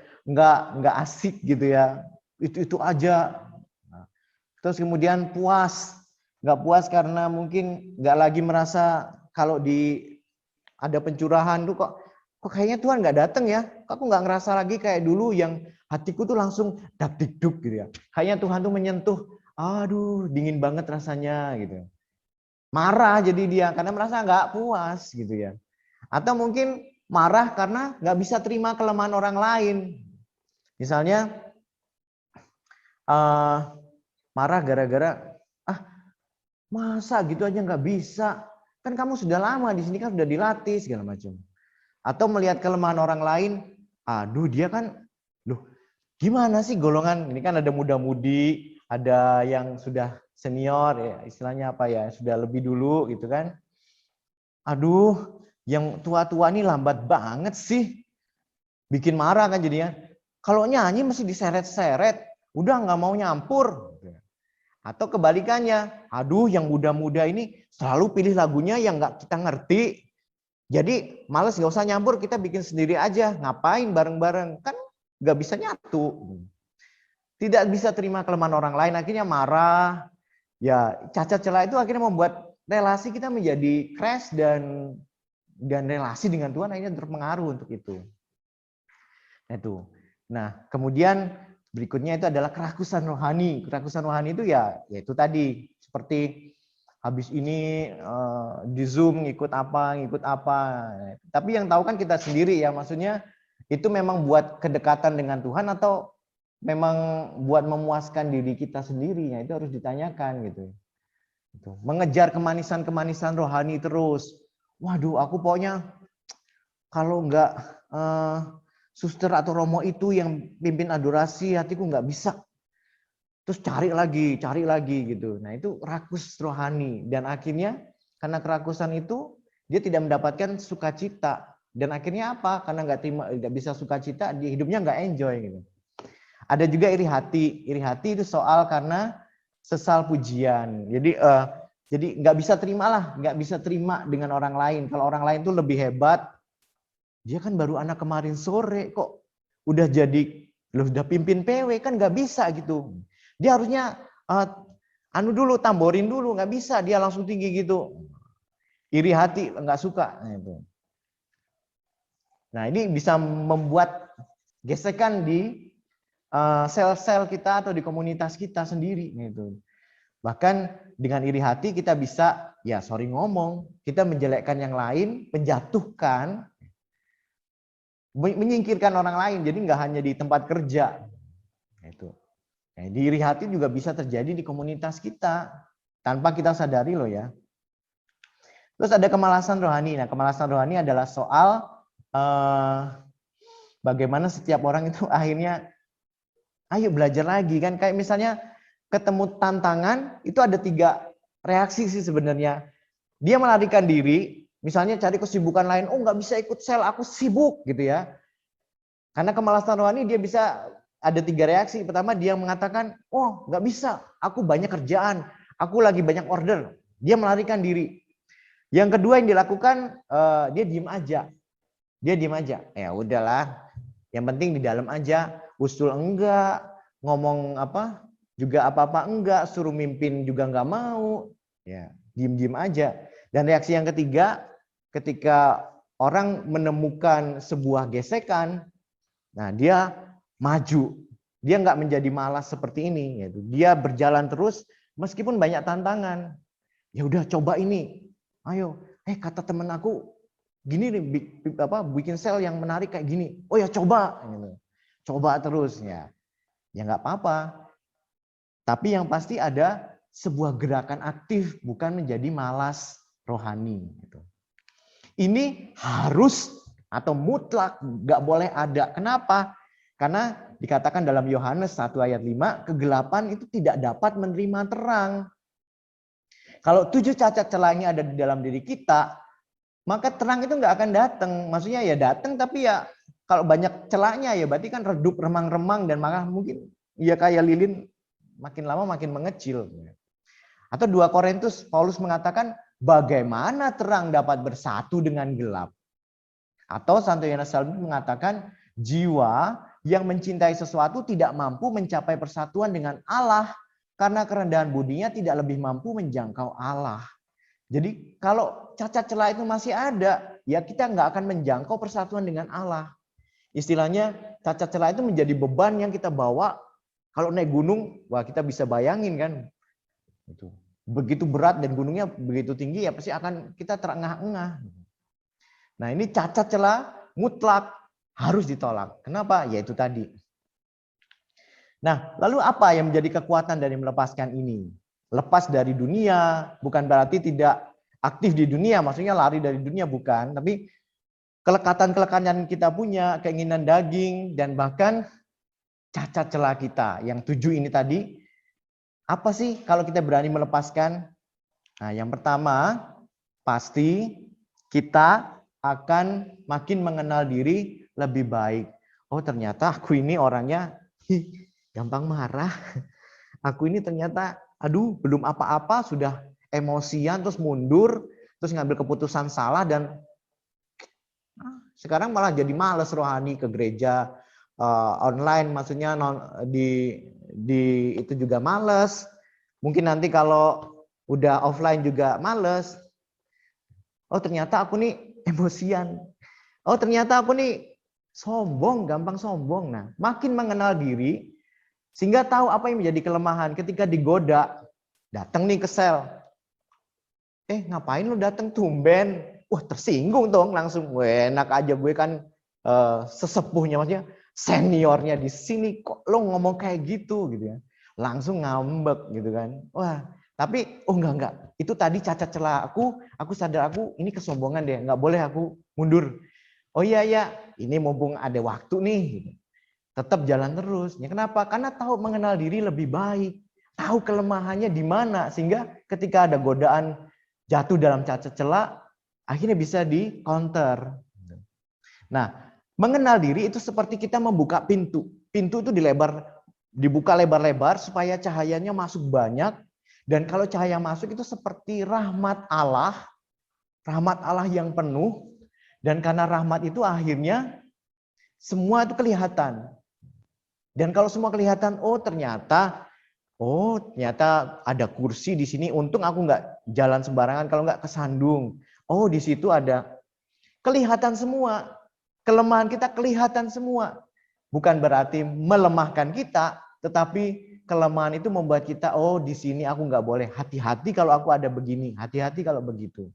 nggak asik gitu ya. Itu aja. Nah, terus kemudian nggak puas karena mungkin nggak lagi merasa kalau ada pencurahan tuh kok kayaknya Tuhan nggak datang ya. Aku nggak ngerasa lagi kayak dulu yang hatiku tuh langsung dak-dik-duk gitu ya. Kayaknya Tuhan tuh menyentuh, aduh dingin banget rasanya gitu. Marah jadi dia karena merasa nggak puas gitu ya. Atau mungkin marah karena nggak bisa terima kelemahan orang lain. Misalnya marah gara-gara masa gitu aja nggak bisa, kan kamu sudah lama di sini kan sudah dilatih segala macam. Atau melihat kelemahan orang lain, aduh dia kan, loh gimana sih golongan ini kan ada muda-mudi, ada yang sudah senior ya istilahnya apa ya sudah lebih dulu gitu kan. Aduh yang tua-tua ini lambat banget sih, bikin marah kan jadinya. Kalau nyanyi mesti diseret-seret, udah nggak mau nyampur. Atau kebalikannya, aduh yang muda-muda ini selalu pilih lagunya yang nggak kita ngerti. Jadi males nggak usah nyampur, kita bikin sendiri aja. Ngapain bareng-bareng? Kan nggak bisa nyatu. Tidak bisa terima kelemahan orang lain, akhirnya marah. Ya cacat celah itu akhirnya membuat relasi kita menjadi crash dan relasi dengan Tuhan akhirnya terpengaruh untuk itu. Nah kemudian berikutnya itu adalah kerakusan rohani. Kerakusan rohani itu ya itu tadi seperti habis ini di Zoom ngikut apa. Tapi yang tahu kan kita sendiri ya, maksudnya itu memang buat kedekatan dengan Tuhan atau memang buat memuaskan diri kita sendiri. Ya itu harus ditanyakan gitu. Mengejar kemanisan-kemanisan rohani terus. Waduh, aku pokoknya kalau enggak suster atau romo itu yang pimpin adorasi, hatiku nggak bisa. Terus cari lagi gitu. Nah itu rakus rohani. Dan akhirnya karena kerakusan itu, dia tidak mendapatkan sukacita. Dan akhirnya apa? Karena nggak bisa sukacita, di hidupnya nggak enjoy gitu. Ada juga iri hati. Iri hati itu soal karena sesal pujian. Jadi nggak bisa terima dengan orang lain. Kalau orang lain tuh lebih hebat, dia kan baru anak kemarin sore kok udah jadi, udah pimpin PW kan nggak bisa gitu. Dia harusnya tamborin dulu, nggak bisa dia langsung tinggi gitu. Iri hati nggak suka. Nah ini bisa membuat gesekan di sel-sel kita atau di komunitas kita sendiri gitu. Bahkan dengan iri hati kita bisa ngomong, kita menjelekkan yang lain, menjatuhkan, menyingkirkan orang lain, jadi nggak hanya di tempat kerja. Itu. Nah, di iri hati juga bisa terjadi di komunitas kita tanpa kita sadari loh ya. Terus ada kemalasan rohani. Nah, kemalasan rohani adalah soal bagaimana setiap orang itu akhirnya ayo belajar lagi kan. Kayak misalnya ketemu tantangan itu ada 3 reaksi sih sebenarnya. Dia melarikan diri. Misalnya cari kesibukan lain, nggak bisa ikut sel, aku sibuk gitu ya. Karena kemalasan rohani dia bisa ada 3 reaksi. Pertama dia mengatakan, nggak bisa, aku banyak kerjaan, aku lagi banyak order. Dia melarikan diri. Yang kedua yang dilakukan, dia diem aja. Ya udahlah, yang penting di dalam aja, usul enggak, ngomong juga apa-apa enggak, suruh mimpin juga enggak mau. Ya, diem-diem aja. Dan reaksi yang ketiga, ketika orang menemukan sebuah gesekan, nah dia maju. Dia nggak menjadi malas seperti ini. Dia berjalan terus meskipun banyak tantangan. Ya udah coba ini. Ayo, kata temen aku gini nih, bikin sel yang menarik kayak gini. Oh ya coba. Coba terus ya. Ya nggak apa-apa. Tapi yang pasti ada sebuah gerakan aktif, bukan menjadi malas rohani. Ini harus atau mutlak nggak boleh ada. Kenapa? Karena dikatakan dalam Yohanes 1 ayat 5, kegelapan itu tidak dapat menerima terang. Kalau 7 cacat celahnya ada di dalam diri kita, maka terang itu nggak akan datang. Maksudnya ya datang tapi ya kalau banyak celahnya ya berarti kan redup, remang-remang, dan maka mungkin ya kayak lilin makin lama makin mengecil. Atau 2 Korintus, Paulus mengatakan bagaimana terang dapat bersatu dengan gelap. Atau Santo Yohanes Salibis mengatakan jiwa yang mencintai sesuatu tidak mampu mencapai persatuan dengan Allah karena kerendahan budinya tidak lebih mampu menjangkau Allah. Jadi kalau cacat celah itu masih ada, ya kita nggak akan menjangkau persatuan dengan Allah. Istilahnya cacat celah itu menjadi beban yang kita bawa. Kalau naik gunung, wah kita bisa bayangin kan. Itu begitu berat dan gunungnya begitu tinggi, ya pasti akan kita terengah-engah. Nah ini cacat celah mutlak harus ditolak. Kenapa? Ya itu tadi. Nah lalu apa yang menjadi kekuatan dari melepaskan ini? Lepas dari dunia, bukan berarti tidak aktif di dunia, maksudnya lari dari dunia bukan, tapi kelekatan-kelekatan yang kita punya, keinginan daging, dan bahkan cacat celah kita. Yang 7 ini tadi, apa sih kalau kita berani melepaskan? Nah, yang pertama, pasti kita akan makin mengenal diri lebih baik. Oh, ternyata aku ini orangnya gampang marah. Aku ini ternyata, aduh, belum apa-apa, sudah emosian, terus mundur, terus ngambil keputusan salah, dan sekarang malah jadi males rohani ke gereja online, maksudnya di itu juga males. Mungkin nanti kalau udah offline juga males. Oh ternyata aku nih emosian. Oh ternyata aku nih sombong, gampang sombong. Nah makin mengenal diri sehingga tahu apa yang menjadi kelemahan. Ketika digoda, datang nih ke sel. Ngapain lu datang tumben? Wah tersinggung dong langsung. Wah, enak aja gue kan sesepuhnya, maksudnya seniornya di sini, kok lo ngomong kayak gitu ya. Langsung ngambek gitu kan. Wah, tapi enggak. Itu tadi cacat celah aku sadar aku ini kesombongan deh, nggak boleh aku mundur. Oh iya, ini mumpung ada waktu nih. Gitu. Tetap jalan terus. Ya kenapa? Karena tahu mengenal diri lebih baik. Tahu kelemahannya di mana, sehingga ketika ada godaan jatuh dalam cacat celah, akhirnya bisa di-counter. Nah, mengenal diri itu seperti kita membuka pintu. Pintu itu dibuka lebar-lebar supaya cahayanya masuk banyak. Dan kalau cahaya masuk itu seperti rahmat Allah yang penuh. Dan karena rahmat itu akhirnya semua itu kelihatan. Dan kalau semua kelihatan, oh ternyata ada kursi di sini. Untung aku nggak jalan sembarangan, kalau nggak kesandung. Oh di situ ada, kelihatan semua. Kelemahan kita kelihatan semua. Bukan berarti melemahkan kita, tetapi kelemahan itu membuat kita, oh di sini aku nggak boleh. Hati-hati kalau aku ada begini, hati-hati kalau begitu.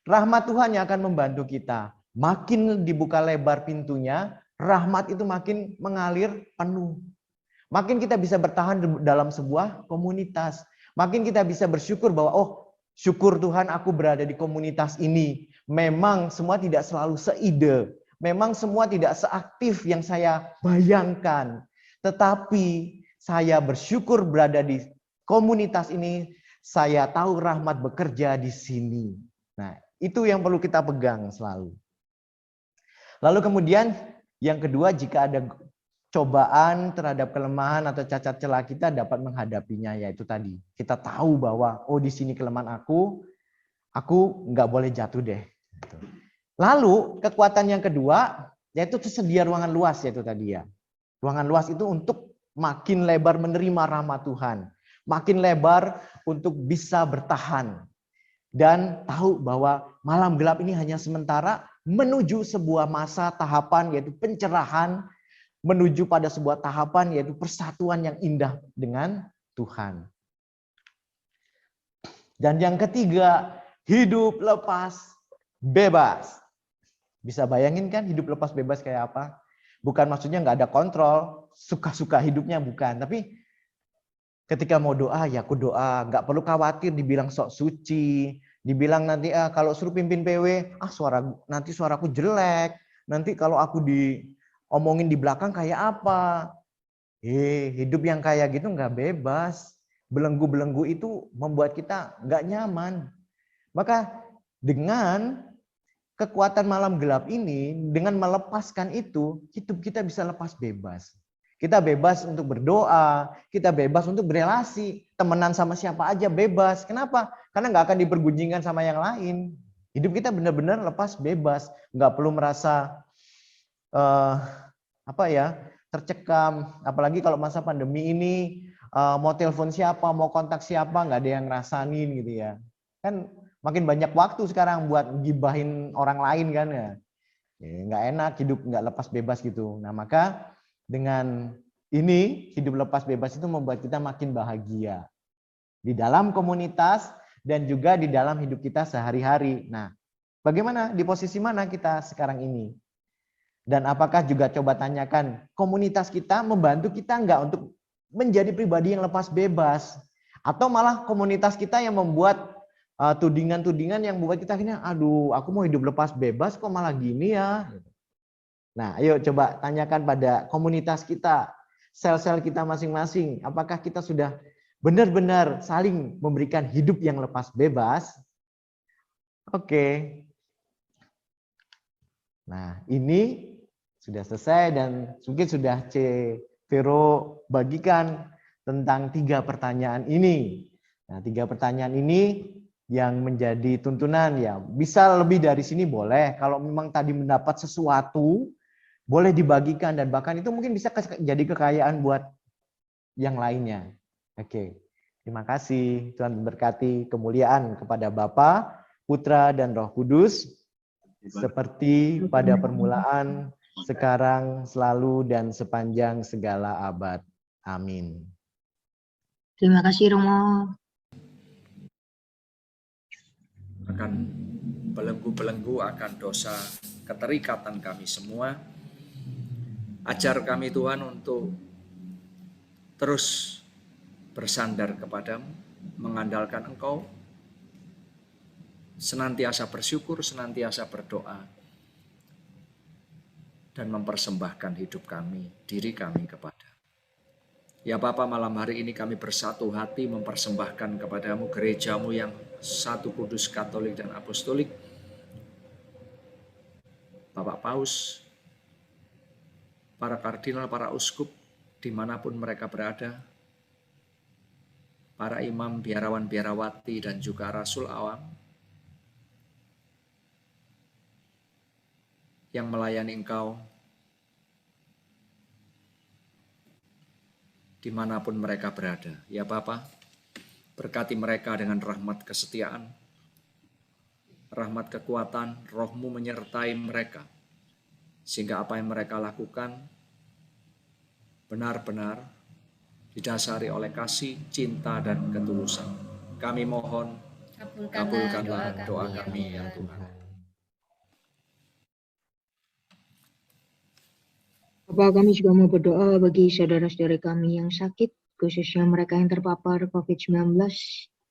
Rahmat Tuhan yang akan membantu kita. Makin dibuka lebar pintunya, rahmat itu makin mengalir penuh. Makin kita bisa bertahan dalam sebuah komunitas. Makin kita bisa bersyukur bahwa, oh syukur Tuhan aku berada di komunitas ini. Memang semua tidak selalu seide. Memang semua tidak seaktif yang saya bayangkan. Tetapi saya bersyukur berada di komunitas ini. Saya tahu rahmat bekerja di sini. Nah, itu yang perlu kita pegang selalu. Lalu kemudian yang kedua, jika ada cobaan terhadap kelemahan atau cacat celah kita dapat menghadapinya, yaitu tadi kita tahu bahwa oh di sini kelemahan aku nggak boleh jatuh deh. Lalu kekuatan yang kedua yaitu tersedia ruangan luas, yaitu tadi ya. Ruangan luas itu untuk makin lebar menerima rahmat Tuhan, makin lebar untuk bisa bertahan dan tahu bahwa malam gelap ini hanya sementara menuju sebuah masa tahapan yaitu pencerahan, menuju pada sebuah tahapan yaitu persatuan yang indah dengan Tuhan. Dan yang ketiga, hidup lepas bebas. Bisa bayangin kan hidup lepas bebas kayak apa? Bukan maksudnya nggak ada kontrol, suka-suka hidupnya, bukan. Tapi ketika mau doa, ya aku doa. Nggak perlu khawatir dibilang sok suci. Dibilang nanti kalau suruh pimpin PW, nanti suaraku jelek. Nanti kalau aku diomongin di belakang kayak apa? Hidup yang kayak gitu nggak bebas. Belenggu-belenggu itu membuat kita nggak nyaman. Maka dengan kekuatan malam gelap ini, dengan melepaskan itu, hidup kita bisa lepas bebas. Kita bebas untuk berdoa, kita bebas untuk berelasi, temenan sama siapa aja bebas. Kenapa? Karena nggak akan dipergunjingkan sama yang lain. Hidup kita benar-benar lepas bebas, nggak perlu merasa tercekam. Apalagi kalau masa pandemi ini, mau telepon siapa, mau kontak siapa, nggak ada yang ngerasain gitu ya. Kan makin banyak waktu sekarang buat gibahin orang lain kan ya. Nggak enak hidup nggak lepas bebas gitu. Nah maka dengan ini hidup lepas bebas itu membuat kita makin bahagia di dalam komunitas dan juga di dalam hidup kita sehari-hari. Nah bagaimana, di posisi mana kita sekarang ini? Dan apakah juga coba tanyakan, komunitas kita membantu kita nggak untuk menjadi pribadi yang lepas bebas? Atau malah komunitas kita yang membuat tudingan-tudingan yang membuat kita akhirnya, aduh aku mau hidup lepas bebas kok malah gini ya. Nah ayo coba tanyakan pada komunitas kita, sel-sel kita masing-masing, apakah kita sudah benar-benar saling memberikan hidup yang lepas bebas? Oke. Nah ini sudah selesai dan mungkin sudah Vero bagikan tentang 3 pertanyaan ini. Nah 3 pertanyaan ini yang menjadi tuntunan ya, bisa lebih dari sini boleh. Kalau memang tadi mendapat sesuatu, boleh dibagikan dan bahkan itu mungkin bisa jadi kekayaan buat yang lainnya. Oke, terima kasih. Tuhan berkati, kemuliaan kepada Bapa, Putra dan Roh Kudus, seperti pada permulaan, sekarang, selalu, dan sepanjang segala abad. Amin. Terima kasih Romo. Akan belenggu-belenggu akan dosa keterikatan kami semua. Ajar kami Tuhan untuk terus bersandar kepadamu, mengandalkan Engkau, senantiasa bersyukur, senantiasa berdoa, dan mempersembahkan hidup kami, diri kami kepada. Ya Bapa, malam hari ini kami bersatu hati mempersembahkan kepadamu gerejamu yang satu, kudus, katolik, dan apostolik. Bapak Paus, para kardinal, para uskup, dimanapun mereka berada, para imam, biarawan, biarawati, dan juga rasul awam, yang melayani Engkau, dimanapun mereka berada. Ya Bapa, berkati mereka dengan rahmat kesetiaan, rahmat kekuatan, Roh-Mu menyertai mereka, sehingga apa yang mereka lakukan benar-benar didasari oleh kasih, cinta, dan ketulusan. Kami mohon, kabulkanlah doa kami ya Tuhan. Bapak, kami juga mau berdoa bagi saudara-saudara kami yang sakit, khususnya mereka yang terpapar COVID-19.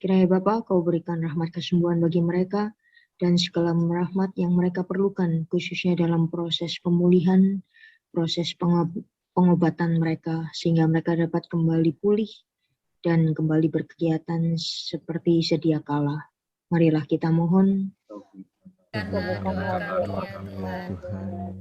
Kiranya Bapak, Kau berikan rahmat kesembuhan bagi mereka dan segala rahmat yang mereka perlukan, khususnya dalam proses pemulihan, proses pengobatan mereka, sehingga mereka dapat kembali pulih dan kembali berkegiatan seperti sedia kala. Marilah kita mohon. Karena doa kami ya Tuhan. Tuhan.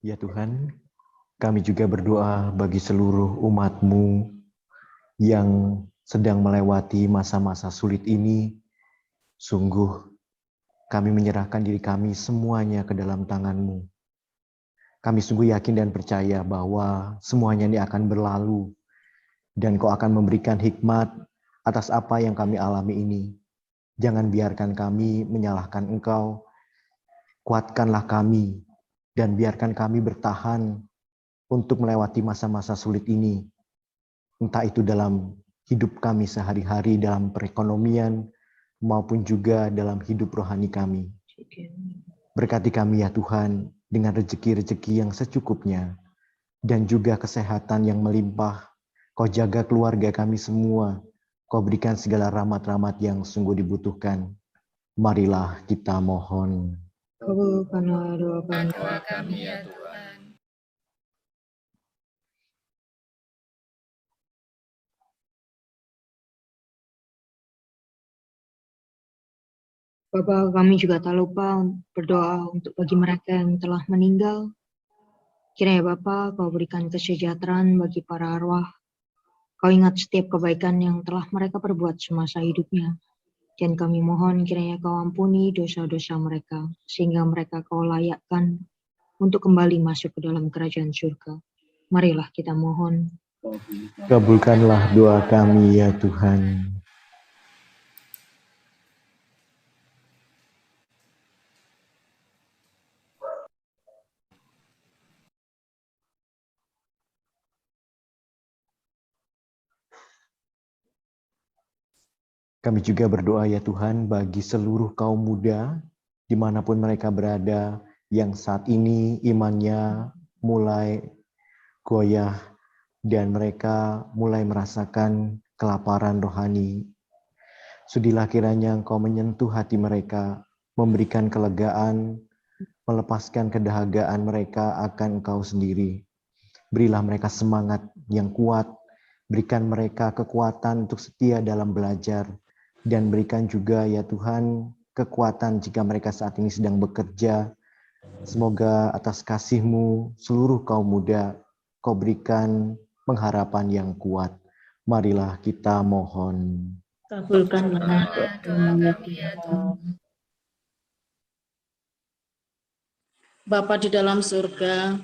Ya Tuhan, kami juga berdoa bagi seluruh umat-Mu yang sedang melewati masa-masa sulit ini. Sungguh kami menyerahkan diri kami semuanya ke dalam tangan-Mu. Kami sungguh yakin dan percaya bahwa semuanya ini akan berlalu dan Kau akan memberikan hikmat atas apa yang kami alami ini. Jangan biarkan kami menyalahkan Engkau. Kuatkanlah kami dan biarkan kami bertahan untuk melewati masa-masa sulit ini. Entah itu dalam hidup kami sehari-hari, dalam perekonomian, maupun juga dalam hidup rohani kami. Berkati kami ya Tuhan, dengan rezeki-rezeki yang secukupnya, dan juga kesehatan yang melimpah. Kau jaga keluarga kami semua. Kau berikan segala rahmat-rahmat yang sungguh dibutuhkan. Marilah kita mohon. Kabulkanlah doa kami. Doa kami ya Tuhan. Bapa, kami juga tak lupa berdoa untuk bagi mereka yang telah meninggal. Kiranya Bapa, Kau berikan kesejahteraan bagi para arwah. Kau ingat setiap kebaikan yang telah mereka perbuat semasa hidupnya. Dan kami mohon kiranya Kau ampuni dosa-dosa mereka, sehingga mereka Kau layakkan untuk kembali masuk ke dalam kerajaan surga. Marilah kita mohon. Kabulkanlah doa kami ya Tuhan. Kami juga berdoa ya Tuhan bagi seluruh kaum muda dimanapun mereka berada yang saat ini imannya mulai goyah dan mereka mulai merasakan kelaparan rohani. Sudilah kiranya Engkau menyentuh hati mereka, memberikan kelegaan, melepaskan kedahagaan mereka akan Engkau sendiri. Berilah mereka semangat yang kuat, berikan mereka kekuatan untuk setia dalam belajar, dan berikan juga ya Tuhan kekuatan jika mereka saat ini sedang bekerja. Semoga atas kasih-Mu seluruh kaum muda Kau berikan pengharapan yang kuat. Marilah kita mohon. Kabulkanlah Kabulkanlah doa kami ya Tuhan. Bapa di dalam surga,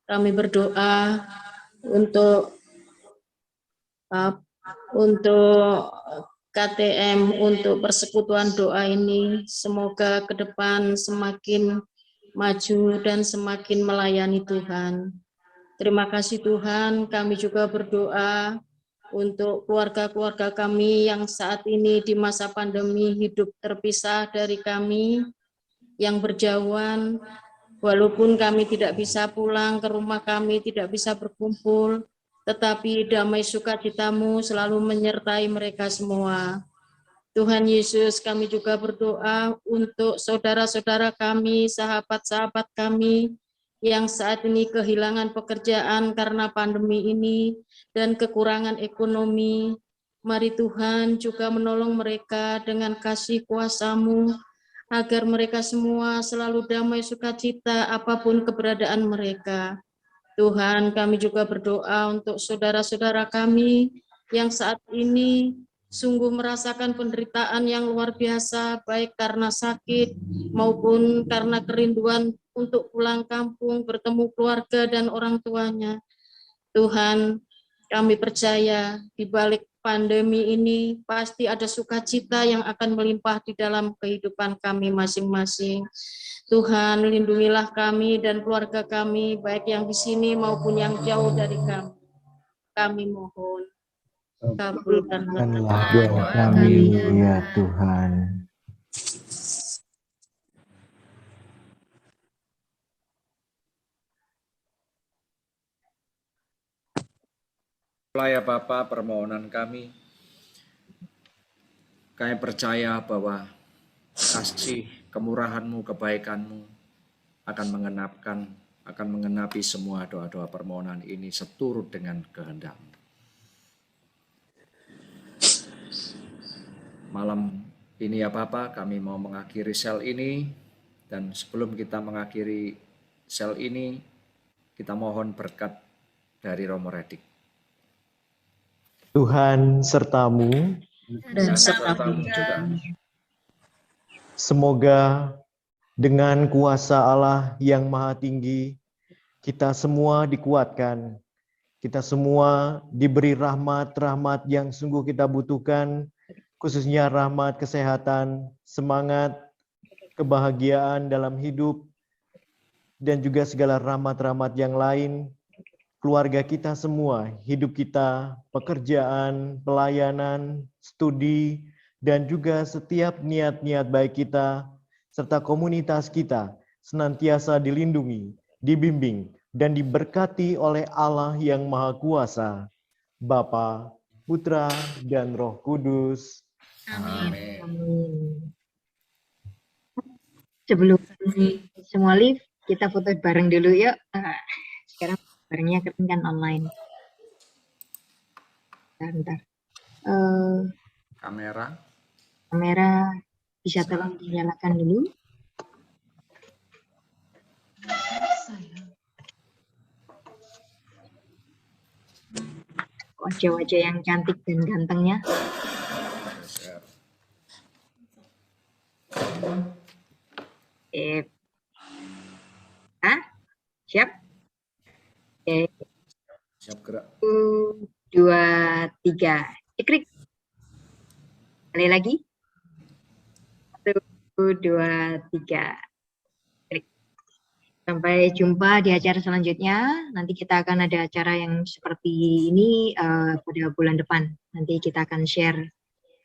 kami berdoa untuk uh, untuk KTM, untuk persekutuan doa ini, semoga ke depan semakin maju dan semakin melayani Tuhan. Terima kasih Tuhan, kami juga berdoa untuk keluarga-keluarga kami yang saat ini di masa pandemi hidup terpisah dari kami, yang berjauhan, walaupun kami tidak bisa pulang ke rumah kami, tidak bisa berkumpul, tetapi damai sukacitamu selalu menyertai mereka semua. Tuhan Yesus, kami juga berdoa untuk saudara-saudara kami, sahabat-sahabat kami, yang saat ini kehilangan pekerjaan karena pandemi ini dan kekurangan ekonomi. Mari Tuhan juga menolong mereka dengan kasih kuasa-Mu, agar mereka semua selalu damai sukacita apapun keberadaan mereka. Tuhan, kami juga berdoa untuk saudara-saudara kami yang saat ini sungguh merasakan penderitaan yang luar biasa, baik karena sakit maupun karena kerinduan untuk pulang kampung, bertemu keluarga dan orang tuanya. Tuhan, kami percaya di balik pandemi ini pasti ada sukacita yang akan melimpah di dalam kehidupan kami masing-masing. Tuhan, lindungilah kami dan keluarga kami, baik yang di sini maupun yang jauh dari kami. Kami mohon, kabulkanlah Kabulkanlah doa doa kami kami ya ya Tuhan. Tuhan. Ya Bapa, permohonan kami. Kami percaya bahwa kasih, kemurahan-Mu, kebaikan-Mu akan mengenapi semua doa-doa permohonan ini seturut dengan kehendak-Mu. Malam ini ya Bapa, kami mau mengakhiri sel ini, dan sebelum kita mengakhiri sel ini, kita mohon berkat dari Romo Redik. Tuhan sertamu, Dan sertamu juga. semoga dengan kuasa Allah yang maha tinggi, kita semua dikuatkan, kita semua diberi rahmat-rahmat yang sungguh kita butuhkan, khususnya rahmat kesehatan, semangat, kebahagiaan dalam hidup, dan juga segala rahmat-rahmat yang lain. Keluarga kita semua, hidup kita, pekerjaan, pelayanan, studi, dan juga setiap niat-niat baik kita, serta komunitas kita, senantiasa dilindungi, dibimbing, dan diberkati oleh Allah yang Maha Kuasa, Bapa, Putra, dan Roh Kudus. Amin. Amin. Sebelum semua live, kita foto bareng dulu yuk. Sekarang barengnya kan online. Bentar. Kamera. Kamera Bisa tolong dinyalakan dulu. Wajah-wajah yang cantik dan gantengnya. Siap. Siap? Oke, Siap gerak. 1, 2, 3. Ikrik. Sekali lagi. 1, 2, 3. Ikrik. Sampai jumpa di acara selanjutnya. Nanti kita akan ada acara yang seperti ini pada bulan depan. Nanti kita akan share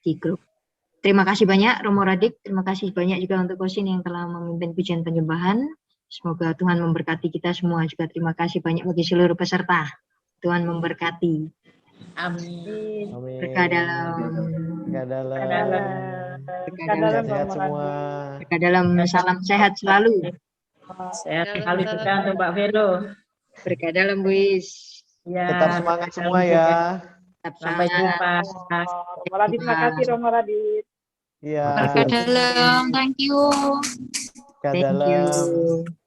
di grup. Terima kasih banyak Romo Radik. Terima kasih banyak juga untuk Kosin yang telah memimpin pujian penyembahan. Semoga Tuhan memberkati kita semua. Juga terima kasih banyak bagi seluruh peserta. Tuhan memberkati. Amin. Amin. Berkah dalam Berkah dalam. berkah dalam Sehat-sehat semua. berkah dalam salam sehat selalu. Sehat sekali juga untuk Mbak Velo. Berkah dalam Buis. Ya, Tetap semangat semua ya. Tetap sampai jumpa. Romo Radit, terima kasih Romo Radit. Iya. Berkah dalam, thank you. Berkah Thank dalam. you.